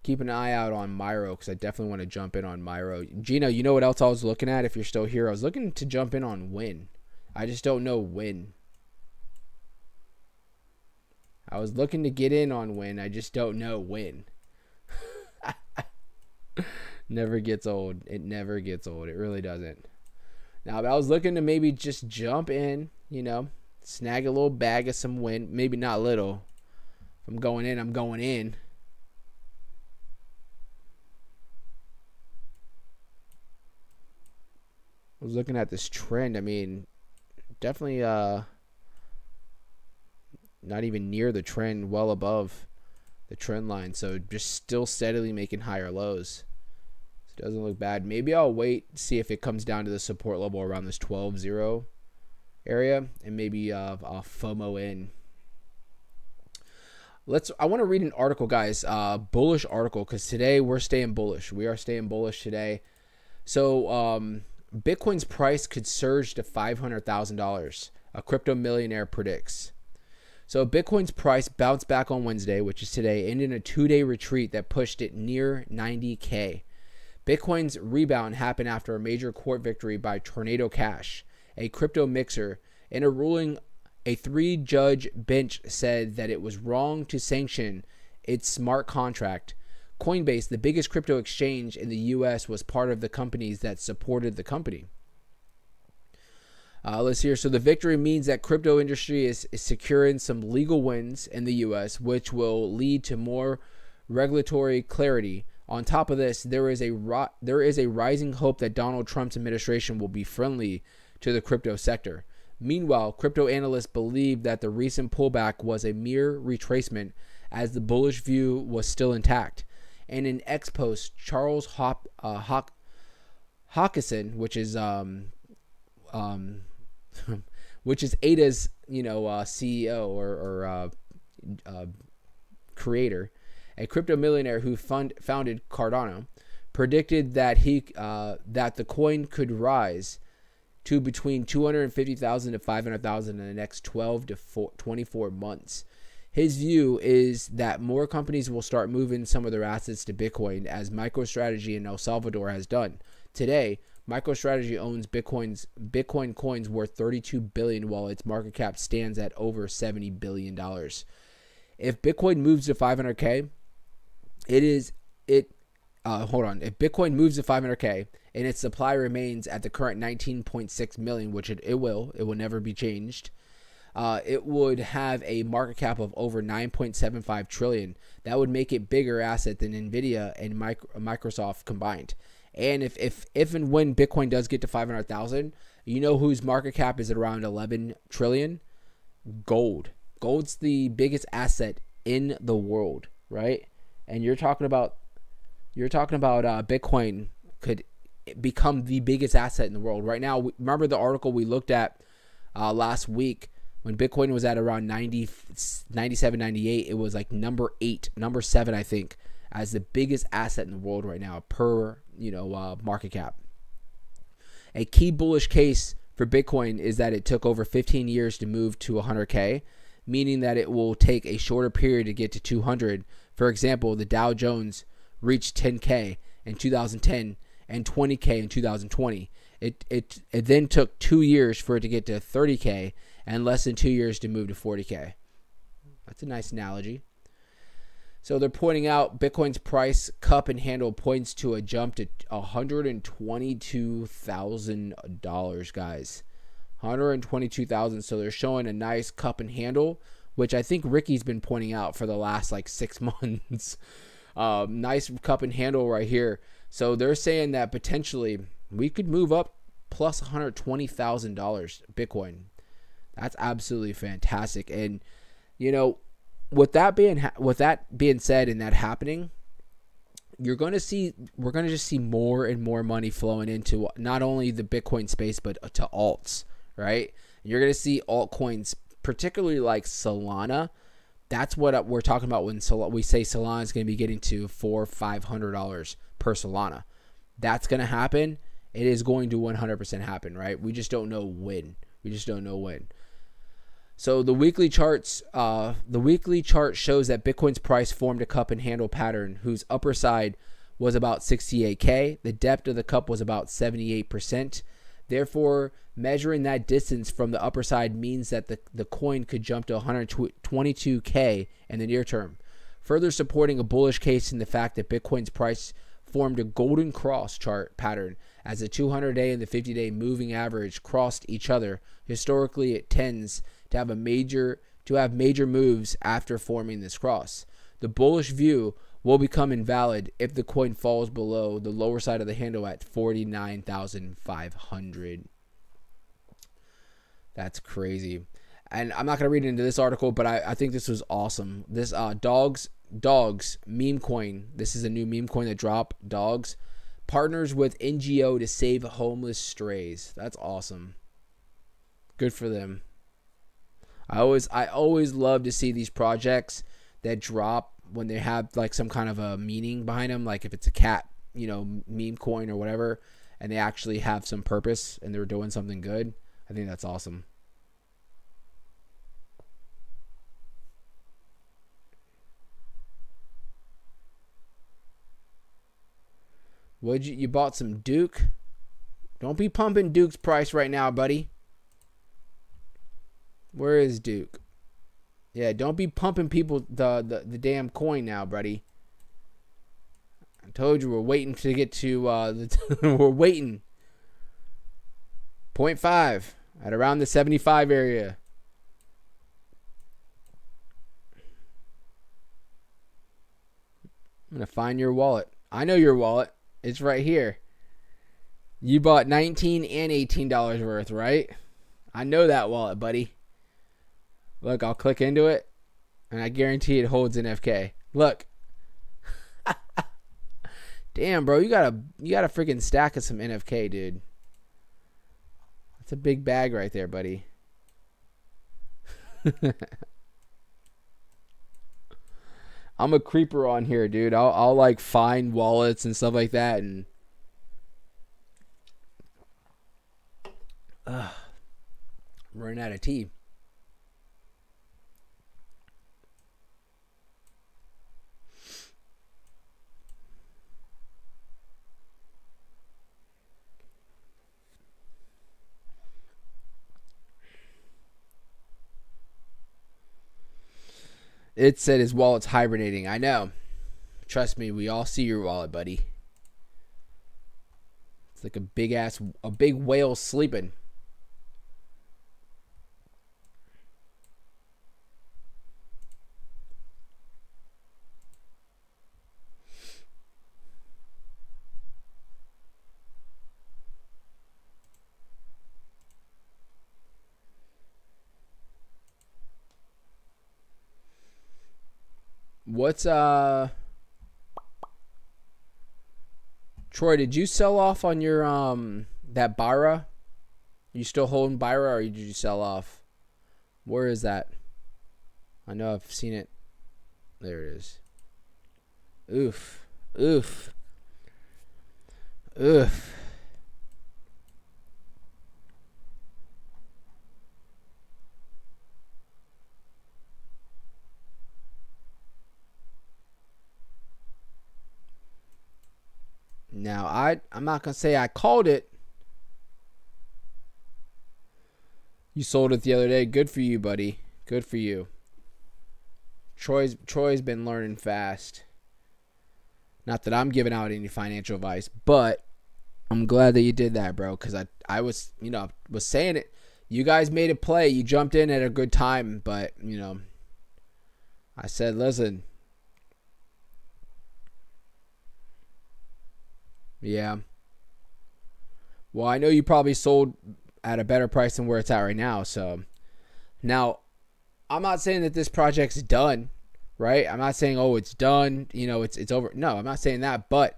Keep an eye out on Myro because I definitely want to jump in on Myro. Gina, you know what else I was looking at if you're still here? I was looking to jump in on Win. I just don't know when. I was looking to get in on Win. I just don't know when. Never gets old. It never gets old. It really doesn't. Now, but I was looking to maybe just jump in, you know, snag a little bag of some Win. Maybe not little. If I'm going in, I'm going in. I was looking at this trend. I mean, definitely not even near the trend, well above the trend line. So just still steadily making higher lows. So it doesn't look bad. Maybe I'll wait, see if it comes down to the support level around this 12.0 area, and maybe I'll FOMO in. I want to read an article, guys, bullish article, because today we're staying bullish. We are staying bullish today. So, Bitcoin's price could surge to $500,000, a crypto millionaire predicts. So Bitcoin's price bounced back on Wednesday, which is today, ending a 2-day retreat that pushed it near 90K. Bitcoin's rebound happened after a major court victory by Tornado Cash, a crypto mixer. In a ruling, a 3-judge bench said that it was wrong to sanction its smart contract. Coinbase, the biggest crypto exchange in the U.S., was part of the companies that supported the company. Let's see here. So the victory means that crypto industry is securing some legal wins in the U.S., which will lead to more regulatory clarity. On top of this, there is a rising hope that Donald Trump's administration will be friendly to the crypto sector. Meanwhile, crypto analysts believe that the recent pullback was a mere retracement, as the bullish view was still intact. And in X post, Charles Hawkinson, which is which is ADA's CEO or creator, a crypto millionaire who founded Cardano, predicted that that the coin could rise to between 250,000 to 500,000 in the next 12 to 24 months. His view is that more companies will start moving some of their assets to Bitcoin, as MicroStrategy in El Salvador has done. Today, MicroStrategy owns Bitcoin coins worth $32 billion, while its market cap stands at over $70 billion. If Bitcoin moves to 500K, if Bitcoin moves to 500K and its supply remains at the current 19.6 million, which it will never be changed, it would have a market cap of over 9.75 trillion. That would make it bigger asset than Nvidia and Microsoft combined. And if and when Bitcoin does get to 500,000, you know whose market cap is at around 11 trillion? Gold. Gold's the biggest asset in the world, right? And you're talking about Bitcoin could become the biggest asset in the world right now. Remember the article we looked at last week? When Bitcoin was at around 97, 98, it was like number 7, I think, as the biggest asset in the world right now per, market cap. A key bullish case for Bitcoin is that it took over 15 years to move to 100K, meaning that it will take a shorter period to get to 200. For example, the Dow Jones reached 10K in 2010 and 20K in 2020. It then took 2 years for it to get to 30K and less than 2 years to move to 40K. That's a nice analogy. So they're pointing out Bitcoin's price, cup, and handle points to a jump to $122,000, guys. 122,000. So they're showing a nice cup and handle, which I think Ricky's been pointing out for the last like 6 months. Nice cup and handle right here. So they're saying that potentially we could move up plus $120,000 Bitcoin. That's absolutely fantastic. And you know, with that being said and that happening, we're going to just see more and more money flowing into not only the Bitcoin space but to alts, right? You're going to see altcoins, particularly like Solana. That's what we're talking about when we say Solana is going to be getting to $400-500 per Solana. That's going to happen. It is going to 100% happen, right? We just don't know when. So the weekly chart shows that Bitcoin's price formed a cup and handle pattern whose upper side was about 68K. The depth of the cup was about 78%. Therefore, measuring that distance from the upper side means that the coin could jump to 122K in the near term, further supporting a bullish case in the fact that Bitcoin's price formed a golden cross chart pattern as the 200-day and the 50-day moving average crossed each other. Historically, it tends to have major moves after forming this cross. The bullish view will become invalid if the coin falls below the lower side of the handle at 49,500. That's crazy. And I'm not going to read into this article, but I think this was awesome. This dogs meme coin. This is a new meme coin that dropped. Dogs partners with NGO to save homeless strays. That's awesome. Good for them. I always love to see these projects that drop when they have like some kind of a meaning behind them, like if it's a cat, meme coin or whatever, and they actually have some purpose and they're doing something good. I think that's awesome. You bought some Duke? Don't be pumping Duke's price right now, buddy. Where is Duke? Yeah, don't be pumping people the damn coin now, buddy. I told you we're waiting to get to we're waiting. 0.5 at around the 75 area. I'm gonna find your wallet. I know your wallet. It's right here. You bought $19 and $18 worth, right? I know that wallet, buddy. Look, I'll click into it, and I guarantee it holds an FK. Look. Damn, bro, you got a freaking stack of some NFK, dude. That's a big bag right there, buddy. I'm a creeper on here, dude. I'll like find wallets and stuff like that, and I'm running out of tea. It said his wallet's hibernating. I know. Trust me, we all see your wallet, buddy. It's like a big whale sleeping. What's Troy, did you sell off on your that Byra? You still holding Byra, or did you sell off? Where is that? I know I've seen it. There it is. Oof. Now, I'm not going to say I called it. You sold it the other day. Good for you, buddy. Good for you. Troy's been learning fast. Not that I'm giving out any financial advice, but I'm glad that you did that, bro, because I was, was saying it. You guys made it play. You jumped in at a good time, but I said, listen. Yeah. Well, I know you probably sold at a better price than where it's at right now. So now, I'm not saying that this project's done, right? I'm not saying, oh, it's done. It's over. No, I'm not saying that. But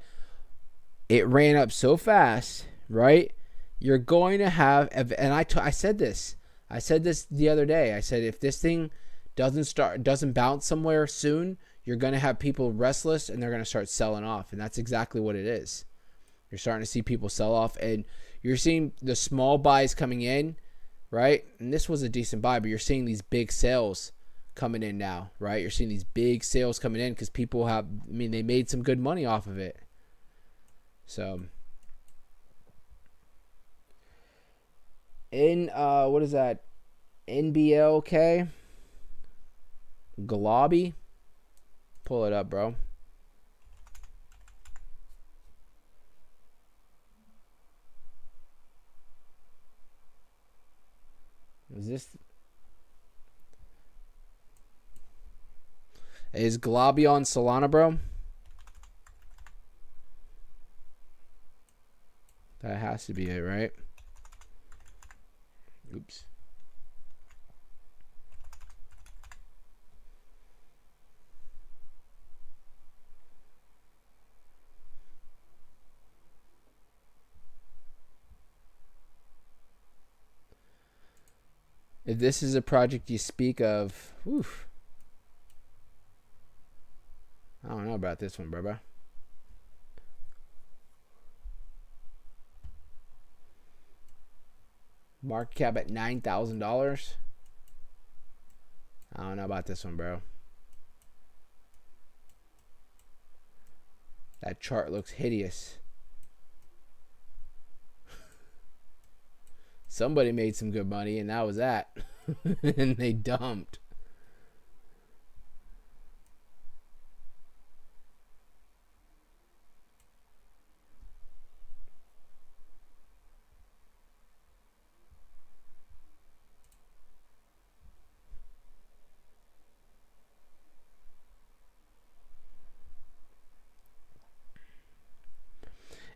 it ran up so fast, right? You're going to have, and I said this. I said this the other day. I said if this thing doesn't bounce somewhere soon, you're going to have people restless and they're going to start selling off, and that's exactly what it is. You're starting to see people sell off, and you're seeing the small buys coming in, right? And this was a decent buy, but you're seeing these big sales coming in now, right? You're seeing these big sales coming in because people they made some good money off of it. So what is that? NBLK Globby. Pull it up, bro. Is Globby on Solana, bro? That has to be it, right? Oops. If this is a project you speak of, oof. I don't know about this one, bro. Market cap at $9,000. I don't know about this one, bro. That chart looks hideous. Somebody made some good money, and that was that. And they dumped.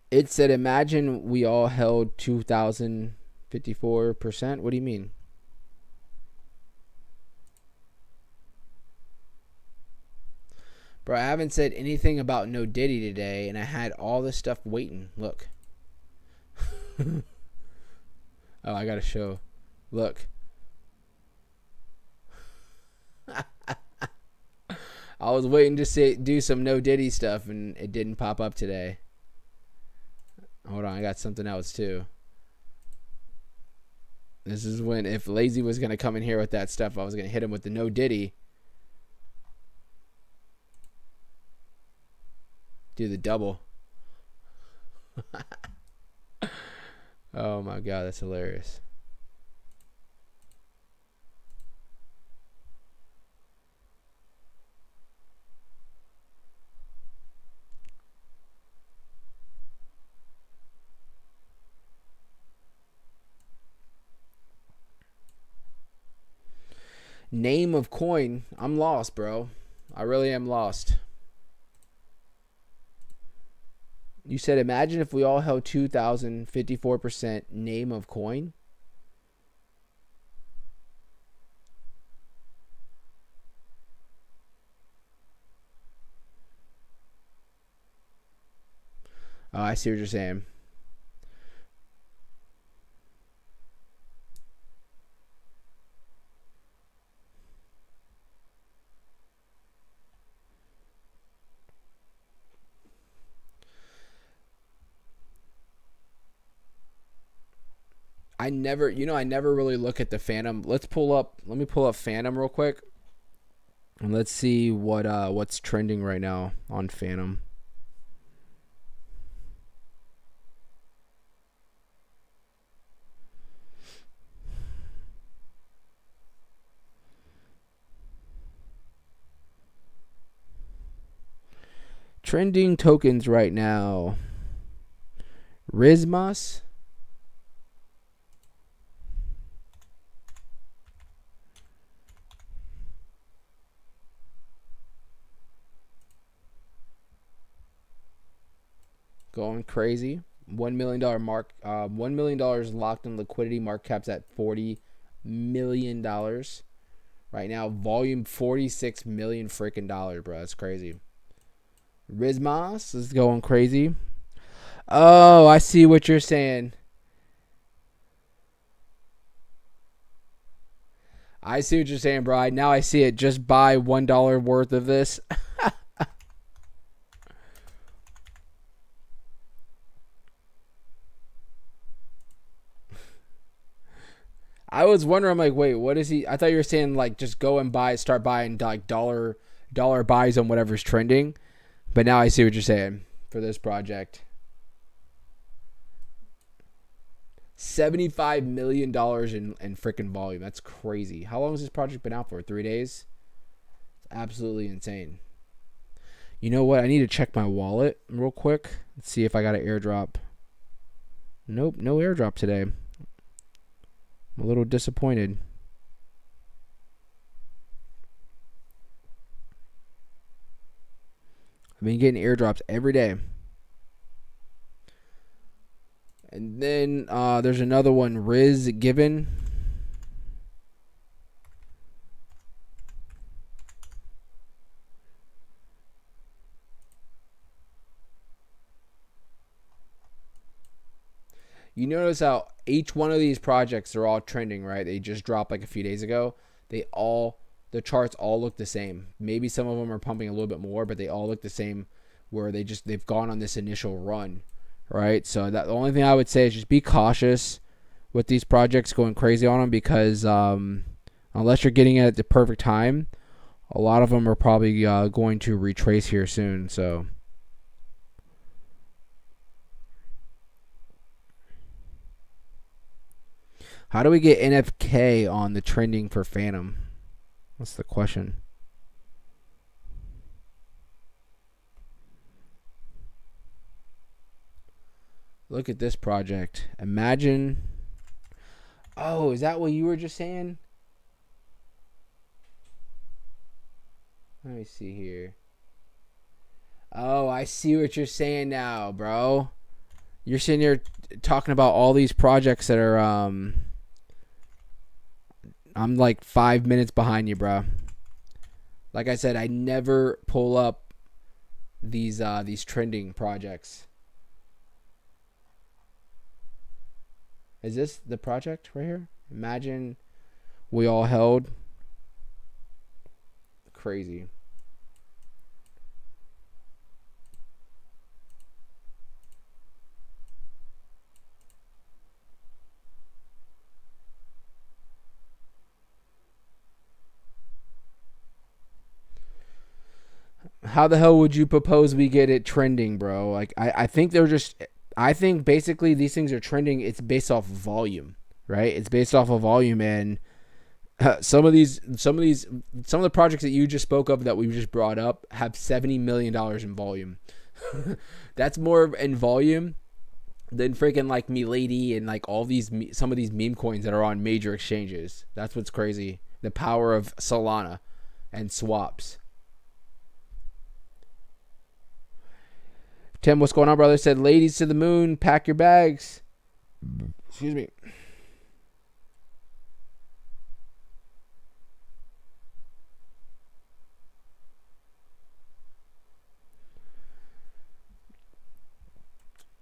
It said, imagine we all held 2,054%. What do you mean? Bro, I haven't said anything about No Diddy today, and I had all this stuff waiting. Look. Oh, I got to show. Look. I was waiting to do some No Diddy stuff, and it didn't pop up today. Hold on, I got something else too. This is when, if Lazy was going to come in here with that stuff, I was going to hit him with the No Diddy. Do the double. Oh my God, that's hilarious. Name of coin. I'm lost, bro. I really am lost. You said, imagine if we all held 2,054% name of coin. Oh, I see what you're saying. I never really look at the Phantom. Let me pull up Phantom real quick. And let's see what's trending right now on Phantom. Trending tokens right now. Rizmas. going crazy. $1 million mark. $1 million locked in liquidity. Market cap's at $40 million right now. Volume 46 million freaking dollars, bro. That's crazy. Rizmas is going crazy. Oh, I see what you're saying. I see what you're saying, bro. Now I see it. Just buy $1 worth of this. I was wondering, I'm like, wait, what is he? I thought you were saying like just go and start buying like dollar buys on whatever's trending. But now I see what you're saying for this project. $75 million in freaking volume. That's crazy. How long has this project been out for? 3 days? It's absolutely insane. You know what? I need to check my wallet real quick. Let's see if I got an airdrop. Nope, no airdrop today. I'm a little disappointed. I've been getting airdrops every day. And then there's another one, Riz Given. You notice how each one of these projects are all trending, right? They just dropped like a few days ago. The charts all look the same. Maybe some of them are pumping a little bit more, but they all look the same where they've gone on this initial run, right? So the only thing I would say is just be cautious with these projects going crazy on them because unless you're getting it at the perfect time, a lot of them are probably going to retrace here soon. So how do we get NFK on the trending for Phantom? That's the question. Look at this project. Imagine. Oh, is that what you were just saying? Let me see here. Oh, I see what you're saying now, bro. You're sitting here talking about all these projects that are I'm like 5 minutes behind you, bro. Like I said, I never pull up these trending projects. Is this the project right here? Imagine we all held. Crazy. How the hell would you propose we get it trending, bro? Like I think I think basically these things are trending. It's based off volume, right? It's based off of volume, and some of the projects that you just spoke of that we just brought up have $70 million in volume. That's more in volume than freaking like Milady and like some of these meme coins that are on major exchanges. That's what's crazy. The power of Solana and swaps. Tim, what's going on, brother? Said, ladies to the moon, pack your bags. Excuse me.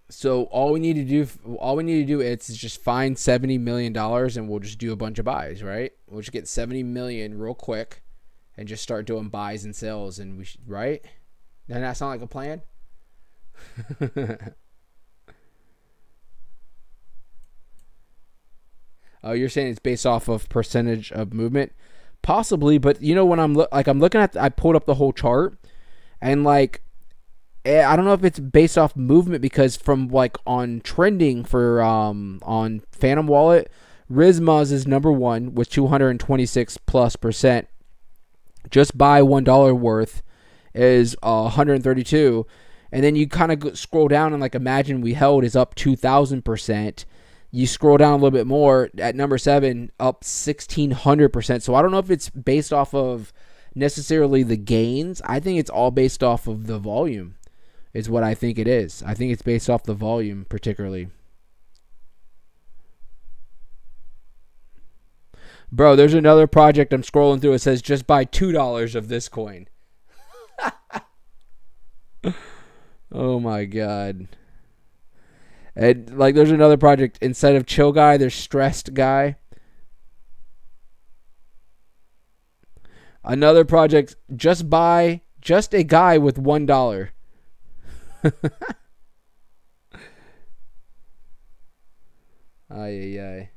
So all we need to do is just find $70 million and we'll just do a bunch of buys, right? We'll just get 70 million real quick and just start doing buys and sells, and right? Doesn't that sound like a plan? Oh, you're saying it's based off of percentage of movement, possibly, but you know when I'm looking at, I pulled up the whole chart, and like I don't know if it's based off movement because from like on trending for on Phantom Wallet, Rizmaz is number one with 226+%. Just buy $1 worth is 132. And then you kind of scroll down and like imagine we held is up 2,000%. You scroll down a little bit more at number 7, up 1,600%. So I don't know if it's based off of necessarily the gains. I think it's all based off of the volume. is what I think it is. I think it's based off the volume particularly. Bro, there's another project I'm scrolling through. It says just buy $2 of this coin. Oh my god. And like there's another project, instead of chill guy, there's stressed guy. Another project, just buy just a guy with $1. Ay, ay, ay.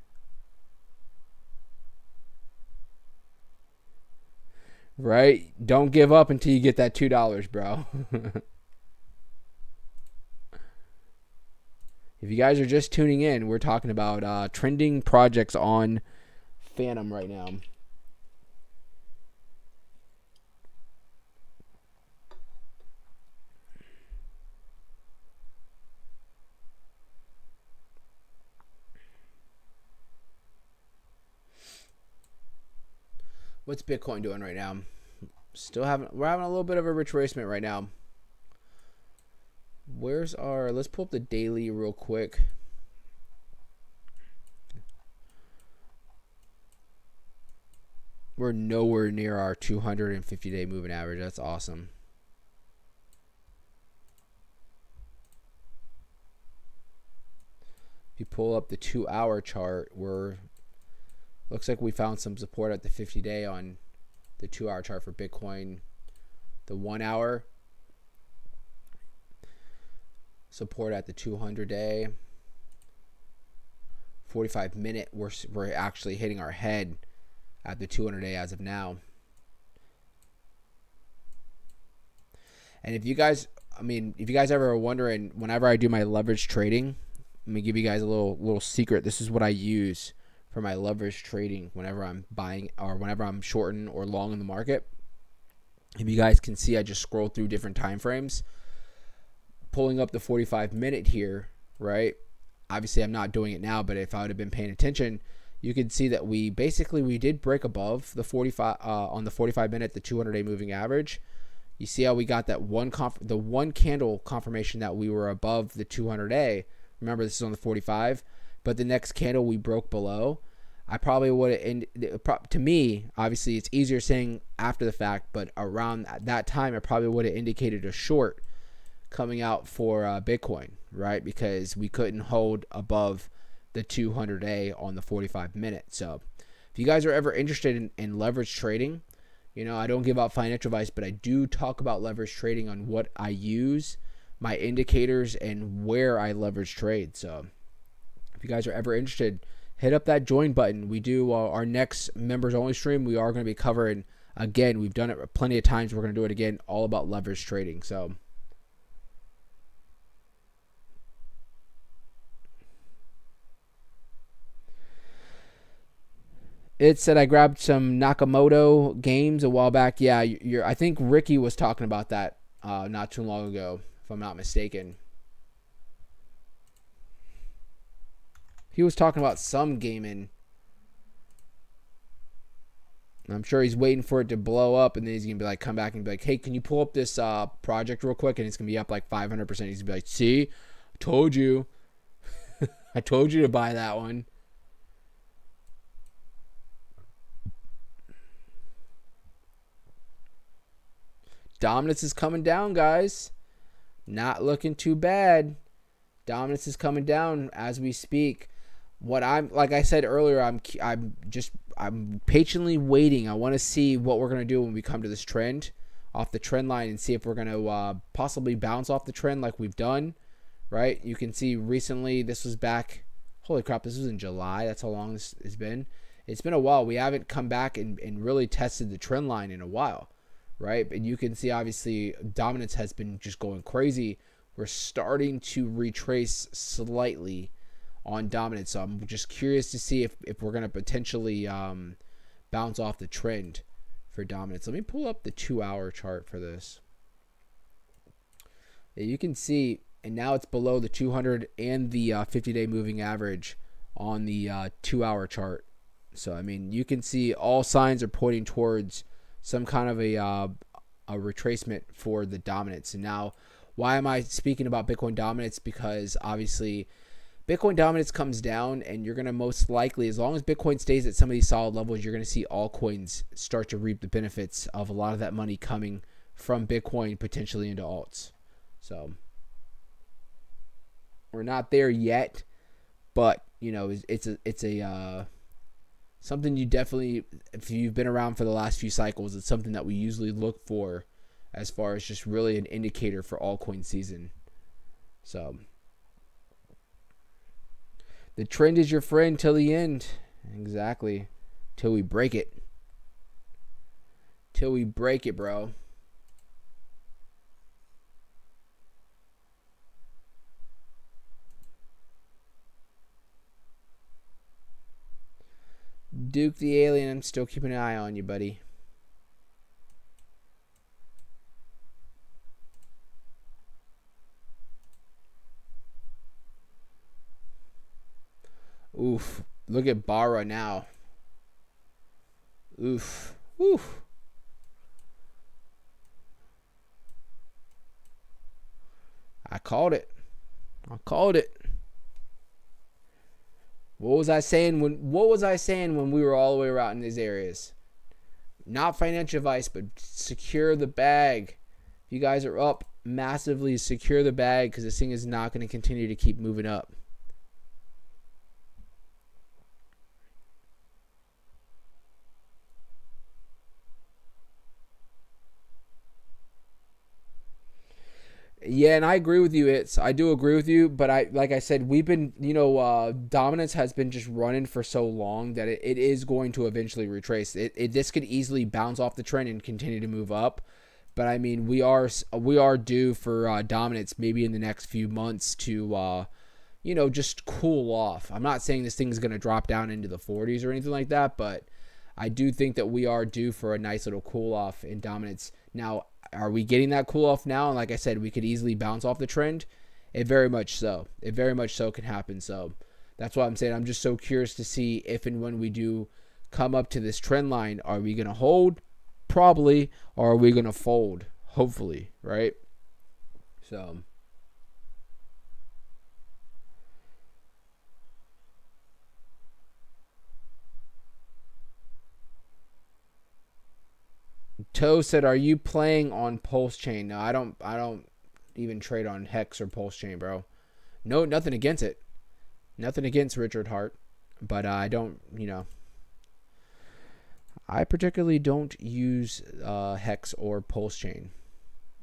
Right? Don't give up until you get that $2, bro. If you guys are just tuning in, we're talking about trending projects on Phantom right now. What's Bitcoin doing right now? We're having a little bit of a retracement right now. Let's pull up the daily real quick. We're nowhere near our 250-day moving average. That's awesome. If you pull up the 2-hour chart, looks like we found some support at the 50-day on the 2-hour chart for Bitcoin. The 1 hour support at the 200-day. 45-minute, we're actually hitting our head at the 200-day as of now. And if you guys ever are wondering, whenever I do my leverage trading, let me give you guys a little secret. This is what I use for my leverage trading whenever I'm buying or whenever I'm shorting or long in the market. If you guys can see, I just scroll through different time frames. Pulling up the 45-minute here, right? Obviously, I'm not doing it now, but if I would have been paying attention, you can see that we did break above the 45 on the 45-minute, the 200-day moving average. You see how we got that the one candle confirmation that we were above the 200-day. Remember, this is on the 45, but the next candle we broke below. I probably would have, to me, obviously it's easier saying after the fact, but around that time, I probably would have indicated a short coming out for Bitcoin, right? Because we couldn't hold above the 200-day on the 45-minute. So if you guys are ever interested in leverage trading, I don't give out financial advice, but I do talk about leverage trading on what I use, my indicators, and where I leverage trade. So if you guys are ever interested, hit up that join button. We do our next members only stream. We are going to be covering, again, we've done it plenty of times. We're going to do it again, all about leverage trading. So it said I grabbed some Nakamoto games a while back. Yeah, I think Ricky was talking about that not too long ago, if I'm not mistaken. He was talking about some gaming. I'm sure he's waiting for it to blow up, and then he's gonna be like, come back and be like, hey, can you pull up this project real quick? And it's gonna be up like 500%. He's gonna be like, see, I told you, I told you to buy that one. Dominance is coming down, guys. Not looking too bad. Dominance is coming down as we speak. Like I said earlier, I'm patiently waiting. I want to see what we're gonna do when we come to this trend, off the trend line, and see if we're gonna possibly bounce off the trend like we've done. Right? You can see recently this was back. Holy crap! This was in July. That's how long this has been. It's been a while. We haven't come back and really tested the trend line in a while. Right? And you can see obviously dominance has been just going crazy. We're starting to retrace slightly on dominance. So I'm just curious to see if we're going to potentially bounce off the trend for dominance. Let me pull up the 2-hour chart for this. Yeah, you can see, and now it's below the 200 and the 50-day moving average on the 2-hour chart. So, I mean, you can see all signs are pointing towards some kind of a retracement for the dominance. And now Why am I speaking about Bitcoin dominance? Because obviously Bitcoin dominance comes down, and you're going to most likely, as long as Bitcoin stays at some of these solid levels, you're going to see altcoins start to reap the benefits of a lot of that money coming from Bitcoin potentially into alts. So we're not there yet, but it's a something you definitely, if you've been around for the last few cycles, it's something that we usually look for as far as just really an indicator for altcoin season. So the trend is your friend till the end. Exactly. Till we break it. Till we break it, bro. Duke the Alien, I'm still keeping an eye on you, buddy. Oof. Look at Barra now. Oof. Oof. I called it. What was I saying when we were all the way around in these areas? Not financial advice, but secure the bag. If you guys are up massively, secure the bag, because this thing is not going to continue to keep moving up. Yeah, and I agree with you. I do agree with you, but like I said, we've been, dominance has been just running for so long that it is going to eventually retrace. This could easily bounce off the trend and continue to move up, but I mean, we are due for dominance maybe in the next few months to, just cool off. I'm not saying this thing is going to drop down into the 40s or anything like that, but I do think that we are due for a nice little cool off in dominance. Now, are we getting that cool off now? And like I said, we could easily bounce off the trend. It very much so can happen. So that's why I'm saying I'm just so curious to see if and when we do come up to this trend line, are we going to hold? Probably. Or are we going to fold? Hopefully, right? So Toe said, "Are you playing on Pulse Chain?" No, I don't even trade on Hex or Pulse Chain, bro. No, nothing against it. Nothing against Richard Hart, but I don't, I particularly don't use Hex or Pulse Chain.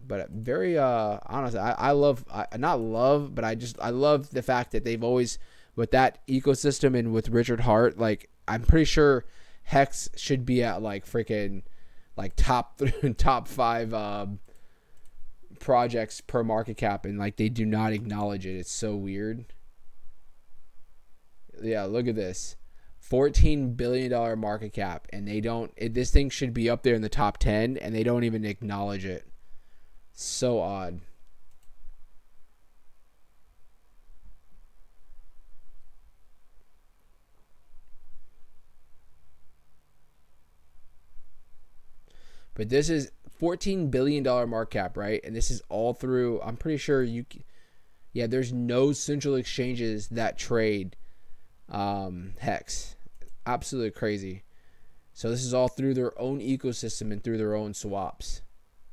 But very honestly, I love, not love, but I love the fact that they've always, with that ecosystem and with Richard Hart, like I'm pretty sure Hex should be at like freaking like top 5 projects per market cap, and like they do not acknowledge it. It's so weird. Yeah, look at this. $14 billion market cap, and they don't, this thing should be up there in the top 10, and they don't even acknowledge it. So odd. But this is $14 billion market cap, right? And this is all through, I'm pretty sure there's no central exchanges that trade Hex. Absolutely crazy. So this is all through their own ecosystem and through their own swaps.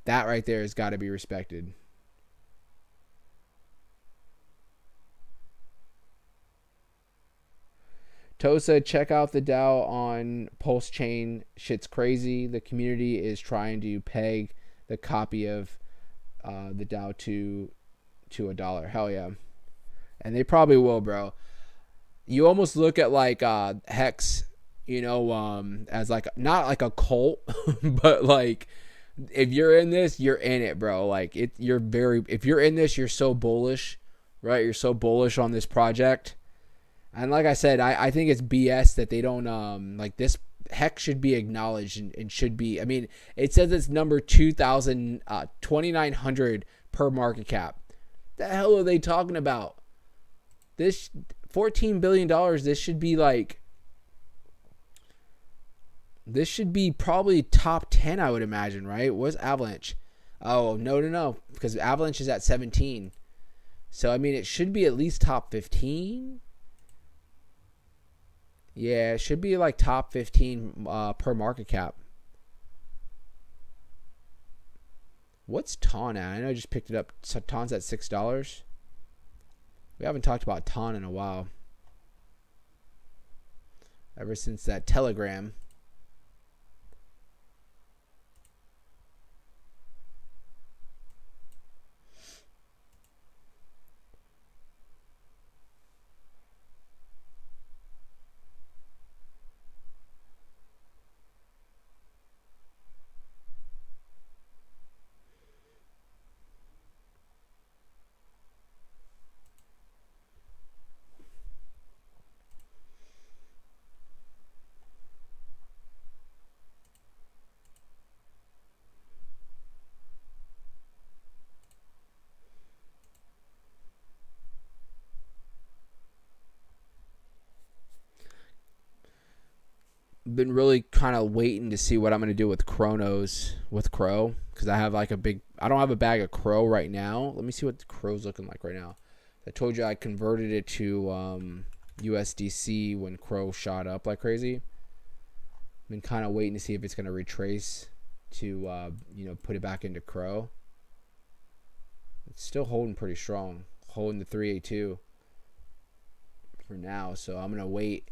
That right there has got to be respected. Tosa, check out the DAO on Pulse Chain. Shit's crazy. The community is trying to peg the copy of the DAO to $1. Hell yeah. And they probably will, bro. You almost look at like Hex, as like not like a cult, but like if you're in this, you're in it, bro. Like if you're in this, you're so bullish, right? You're so bullish on this project. And like I said, I think it's BS that they don't like this. Hex should be acknowledged and should be. I mean, it says it's number 2,900 per market cap. The hell are they talking about? This $14 billion. This should be like. This should be probably top 10, I would imagine, right? What's Avalanche? Oh, no. Because Avalanche is at 17. So, I mean, it should be at least top 15. Yeah, it should be like top 15 per market cap. What's Ton at? I know I just picked it up. So Ton's at $6. We haven't talked about Ton in a while. Ever since that telegram. Been really kind of waiting to see what I'm going to do with Chronos with Crow, because I have like I don't have a bag of Crow right now. Let me see what the Crow's looking like right now. I told you I converted it to USDC when Crow shot up like crazy. Been kind of waiting to see if it's going to retrace to put it back into Crow. It's still holding pretty strong, holding the 382 for now, so I'm going to wait.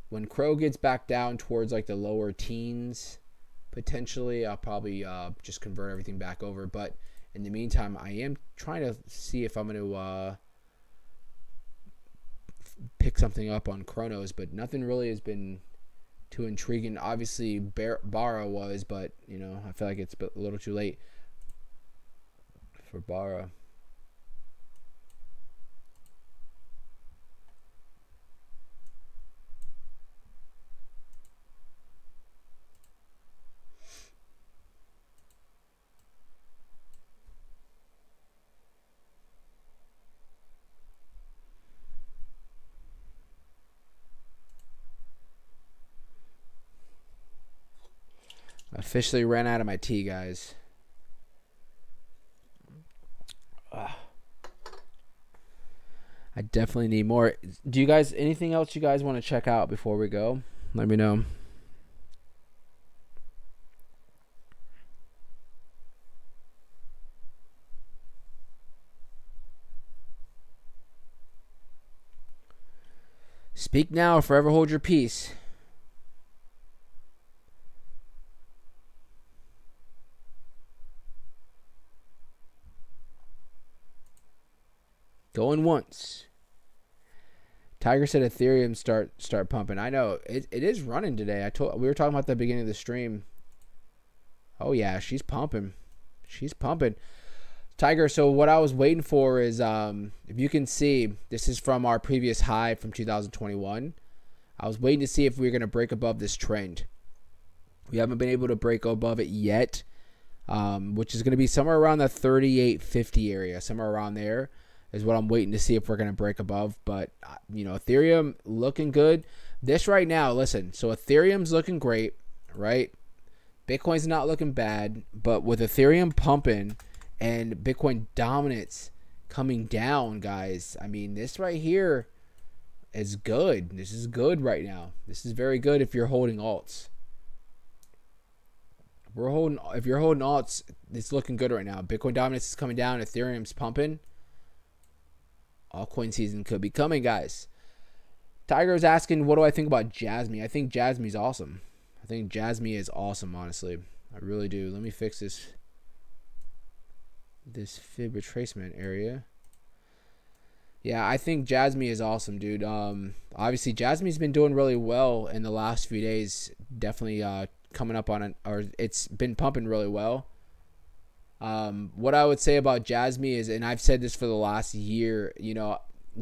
When Crow gets back down towards like the lower teens, potentially, I'll probably just convert everything back over. But in the meantime, I am trying to see if I'm going to pick something up on Chronos, but nothing really has been too intriguing. Obviously, Barra was, but I feel like it's a little too late for Barra. Officially ran out of my tea, guys. I definitely need more. Do you guys, anything else you guys want to check out before we go? Let me know. Speak now or forever hold your peace. Going once. Tiger said Ethereum start pumping. I know it is running today. We were talking about the beginning of the stream. Oh yeah, she's pumping. She's pumping. Tiger, so what I was waiting for is if you can see, this is from our previous high from 2021. I was waiting to see if we were going to break above this trend. We haven't been able to break above it yet, which is going to be somewhere around the 38.50 area, somewhere around there. Is what I'm waiting to see if we're going to break above. But, Ethereum looking good. This right now, listen, so Ethereum's looking great, right? Bitcoin's not looking bad. But with Ethereum pumping and Bitcoin dominance coming down, guys, I mean, this right here is good. This is good right now. This is very good if you're holding alts. If you're holding alts, it's looking good right now. Bitcoin dominance is coming down. Ethereum's pumping. Altcoin season could be coming, guys. Tiger is asking, what do I think about Jasmy? I think Jasmy's awesome. I think Jasmy is awesome, honestly. I really do. Let me fix this fib retracement area. Yeah, I think Jasmy is awesome, dude. Obviously, Jasmy's been doing really well in the last few days. Definitely coming up on it's been pumping really well. What I would say about Jasmy is, and I've said this for the last year,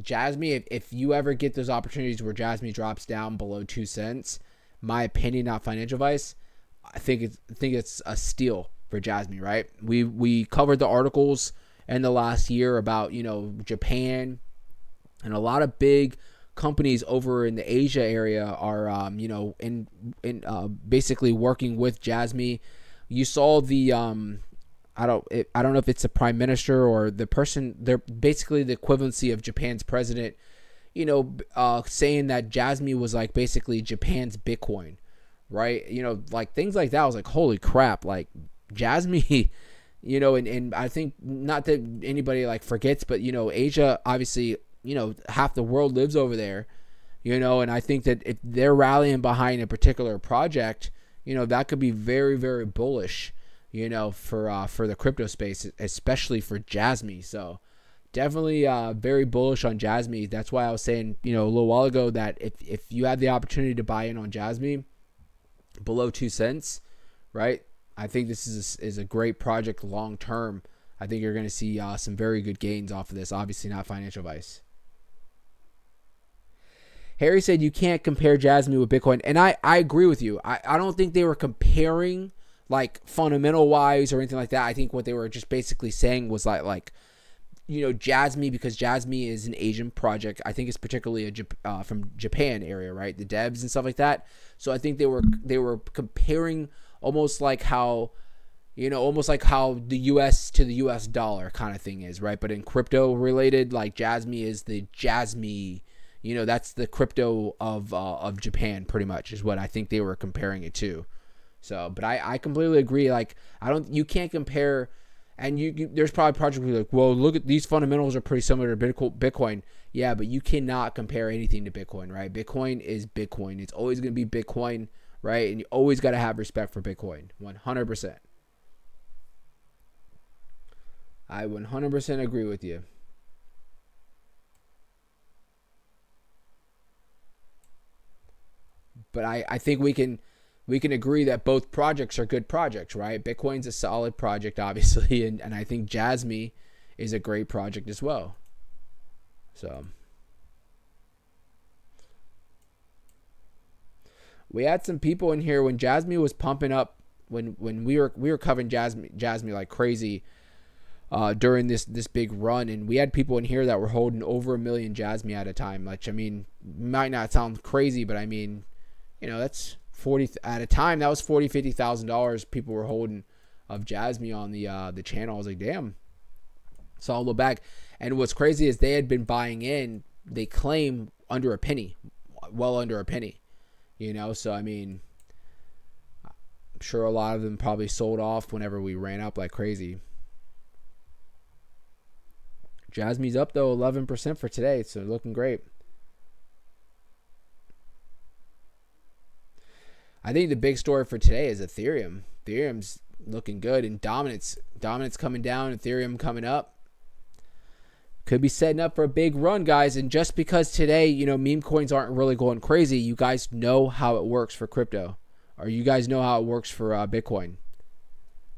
Jasmy, if you ever get those opportunities where Jasmy drops down below 2 cents, my opinion, not financial advice, I think it's a steal for Jasmy, right? We covered the articles in the last year about, Japan and a lot of big companies over in the Asia area are, basically working with Jasmy. You saw the, I don't know if it's the prime minister or the person. They're basically the equivalency of Japan's president. Saying that Jasmine was like basically Japan's Bitcoin, right? Like things like that. I was like, holy crap, like Jasmine. And I think not that anybody like forgets, but Asia obviously, half the world lives over there, and I think that if they're rallying behind a particular project, that could be very, very bullish, for the crypto space, especially for Jasmine. So definitely very bullish on Jasmine. That's why I was saying, a little while ago that if you had the opportunity to buy in on Jasmine below 2 cents, right? I think this is a great project long term. I think you're going to see some very good gains off of this. Obviously not financial advice. Harry said you can't compare Jasmine with Bitcoin. And I agree with you. I don't think they were comparing like fundamental wise or anything like that. I think what they were just basically saying was like Jasmine, because Jasmine is an Asian project. I think it's particularly from Japan area, right? The devs and stuff like that. So I think they were comparing almost like how the US to the US dollar kind of thing is, right? But in crypto related, like Jasmine is the Jasmine, that's the crypto of Japan pretty much is what I think they were comparing it to. So, but I completely agree. Like you can't compare. And there's probably projects where you're like, well, look at these fundamentals are pretty similar to Bitcoin. Yeah, but you cannot compare anything to Bitcoin, right? Bitcoin is Bitcoin. It's always going to be Bitcoin, right? And you always got to have respect for Bitcoin, 100%. I 100% agree with you. But I think we can agree that both projects are good projects, right? Bitcoin's a solid project, obviously, and I think Jasmine is a great project as well. So we had some people in here when Jasmine was pumping up, when we were covering Jasmine like crazy during this big run, and we had people in here that were holding over 1 million Jasmine at a time. Which, I mean, might not sound crazy, but I mean, that's 40 at a time. That was $40,000-$50,000 people were holding of Jasmine on the channel. I was like, damn, saw a little back. And what's crazy is they had been buying in, they claim under a penny, well under a penny, so I mean, I'm sure a lot of them probably sold off whenever we ran up like crazy. Jasmine's up though 11% for today, so looking great. I think the big story for today is Ethereum. Ethereum's looking good, and dominance coming down, Ethereum coming up. Could be setting up for a big run, guys. And just because today, meme coins aren't really going crazy, you guys know how it works for crypto, or you guys know how it works for Bitcoin,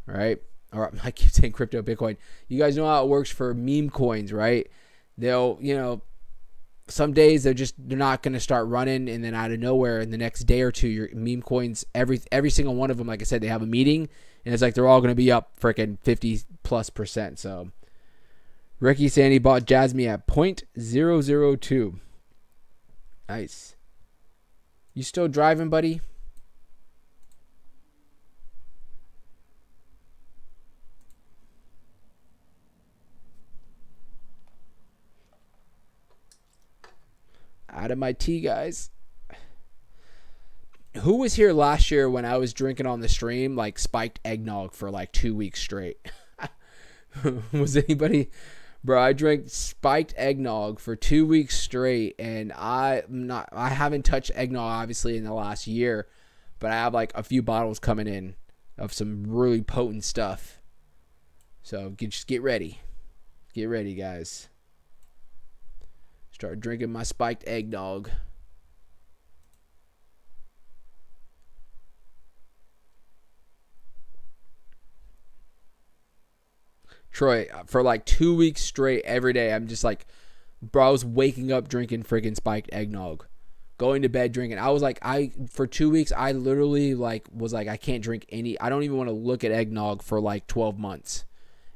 right? Or I keep saying crypto, Bitcoin. You guys know how it works for meme coins, right? They'll, some days they're not going to start running, and then out of nowhere in the next day or two, your meme coins, every single one of them, like I said, they have a meeting, and it's like they're all going to be up freaking 50+%. So Ricky Sandy bought Jasmine at 0.002. Nice. You still driving, buddy? Out of my tea, guys. Who was here last year when I was drinking on the stream like spiked eggnog for like 2 weeks straight? Was anybody? Bro, I drank spiked eggnog for 2 weeks straight, and I haven't touched eggnog obviously in the last year, but I have like a few bottles coming in of some really potent stuff. So just get ready. Get ready, guys. Start drinking my spiked eggnog. Troy, for like 2 weeks straight, every day, I'm just like, bro, I was waking up drinking freaking spiked eggnog, going to bed drinking. I was like, for 2 weeks, I literally was like, I can't drink any. I don't even want to look at eggnog for like 12 months.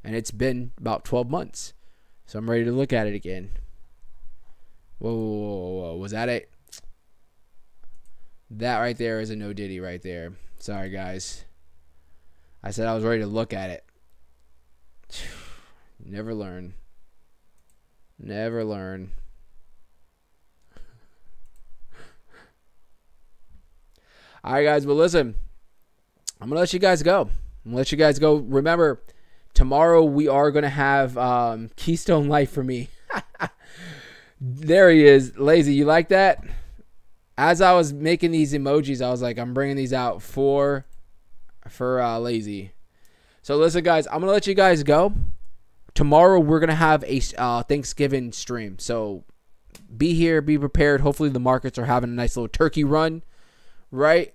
And it's been about 12 months. So I'm ready to look at it again. Whoa. Was that it? That right there is a no diddy right there. Sorry, guys. I said I was ready to look at it. Never learn. Never learn. All right, guys. Well, listen. I'm going to let you guys go. Remember, tomorrow we are going to have Keystone Light for me. There he is. Lazy, you like that? As I was making these emojis, I was like, I'm bringing these out for Lazy. So listen, guys, I'm going to let you guys go. Tomorrow we're going to have a Thanksgiving stream. So be here, be prepared. Hopefully the markets are having a nice little turkey run, right?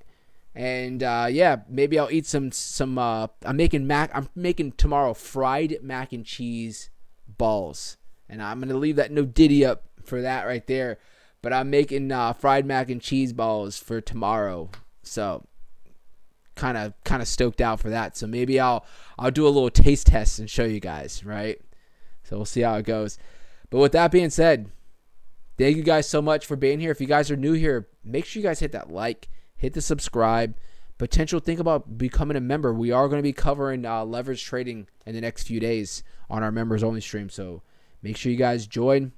And yeah, maybe I'll eat some I'm making tomorrow fried mac and cheese balls. And I'm going to leave that no diddy up for that right there. But I'm making fried mac and cheese balls for tomorrow. So kind of stoked out for that. So maybe I'll do a little taste test and show you guys, right? So we'll see how it goes. But with that being said, thank you guys so much for being here. If you guys are new here, make sure you guys hit that like, hit the subscribe. Think about becoming a member. We are going to be covering leverage trading in the next few days on our members only stream. So make sure you guys join.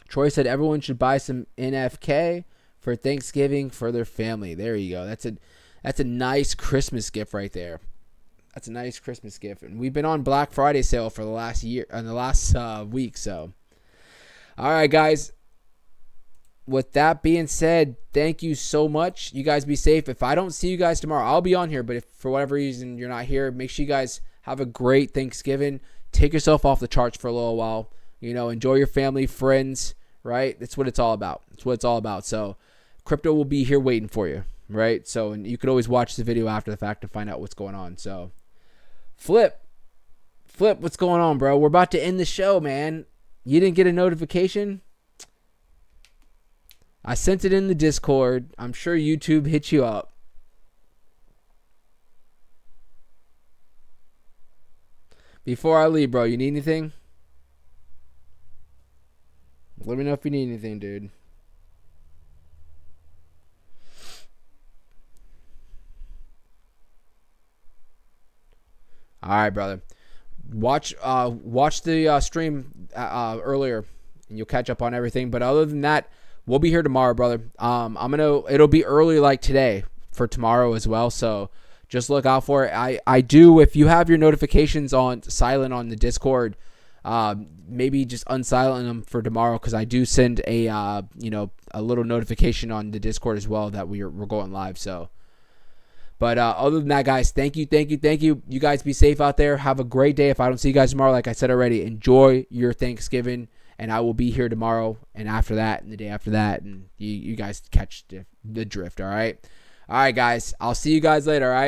Troy said everyone should buy some NFK for Thanksgiving for their family. There you go. That's a nice Christmas gift right there. That's a nice Christmas gift. And we've been on Black Friday sale for the last week. So, all right, guys. With that being said, thank you so much. You guys be safe. If I don't see you guys tomorrow, I'll be on here. But if for whatever reason you're not here, make sure you guys have a great Thanksgiving. Take yourself off the charts for a little while. Enjoy your family, friends, right? That's what it's all about. So crypto will be here waiting for you, right? So, and you could always watch the video after the fact to find out what's going on. So Flip, what's going on, bro? We're about to end the show, man. You didn't get a notification? I sent it in the Discord. I'm sure YouTube hit you up. Before I leave, bro, you need anything? Let me know if you need anything, dude. All right, brother. Watch the stream earlier, and you'll catch up on everything. But other than that, we'll be here tomorrow, brother. It'll be early like today for tomorrow as well. So just look out for it. I do, if you have your notifications on silent on the Discord, maybe just unsilent them for tomorrow, because I do send a little notification on the Discord as well that we're going live. So, but other than that, guys, thank you. You guys be safe out there. Have a great day. If I don't see you guys tomorrow, like I said already, enjoy your Thanksgiving, and I will be here tomorrow and after that and the day after that, and you guys catch the drift. All right, guys. I'll see you guys later. All right.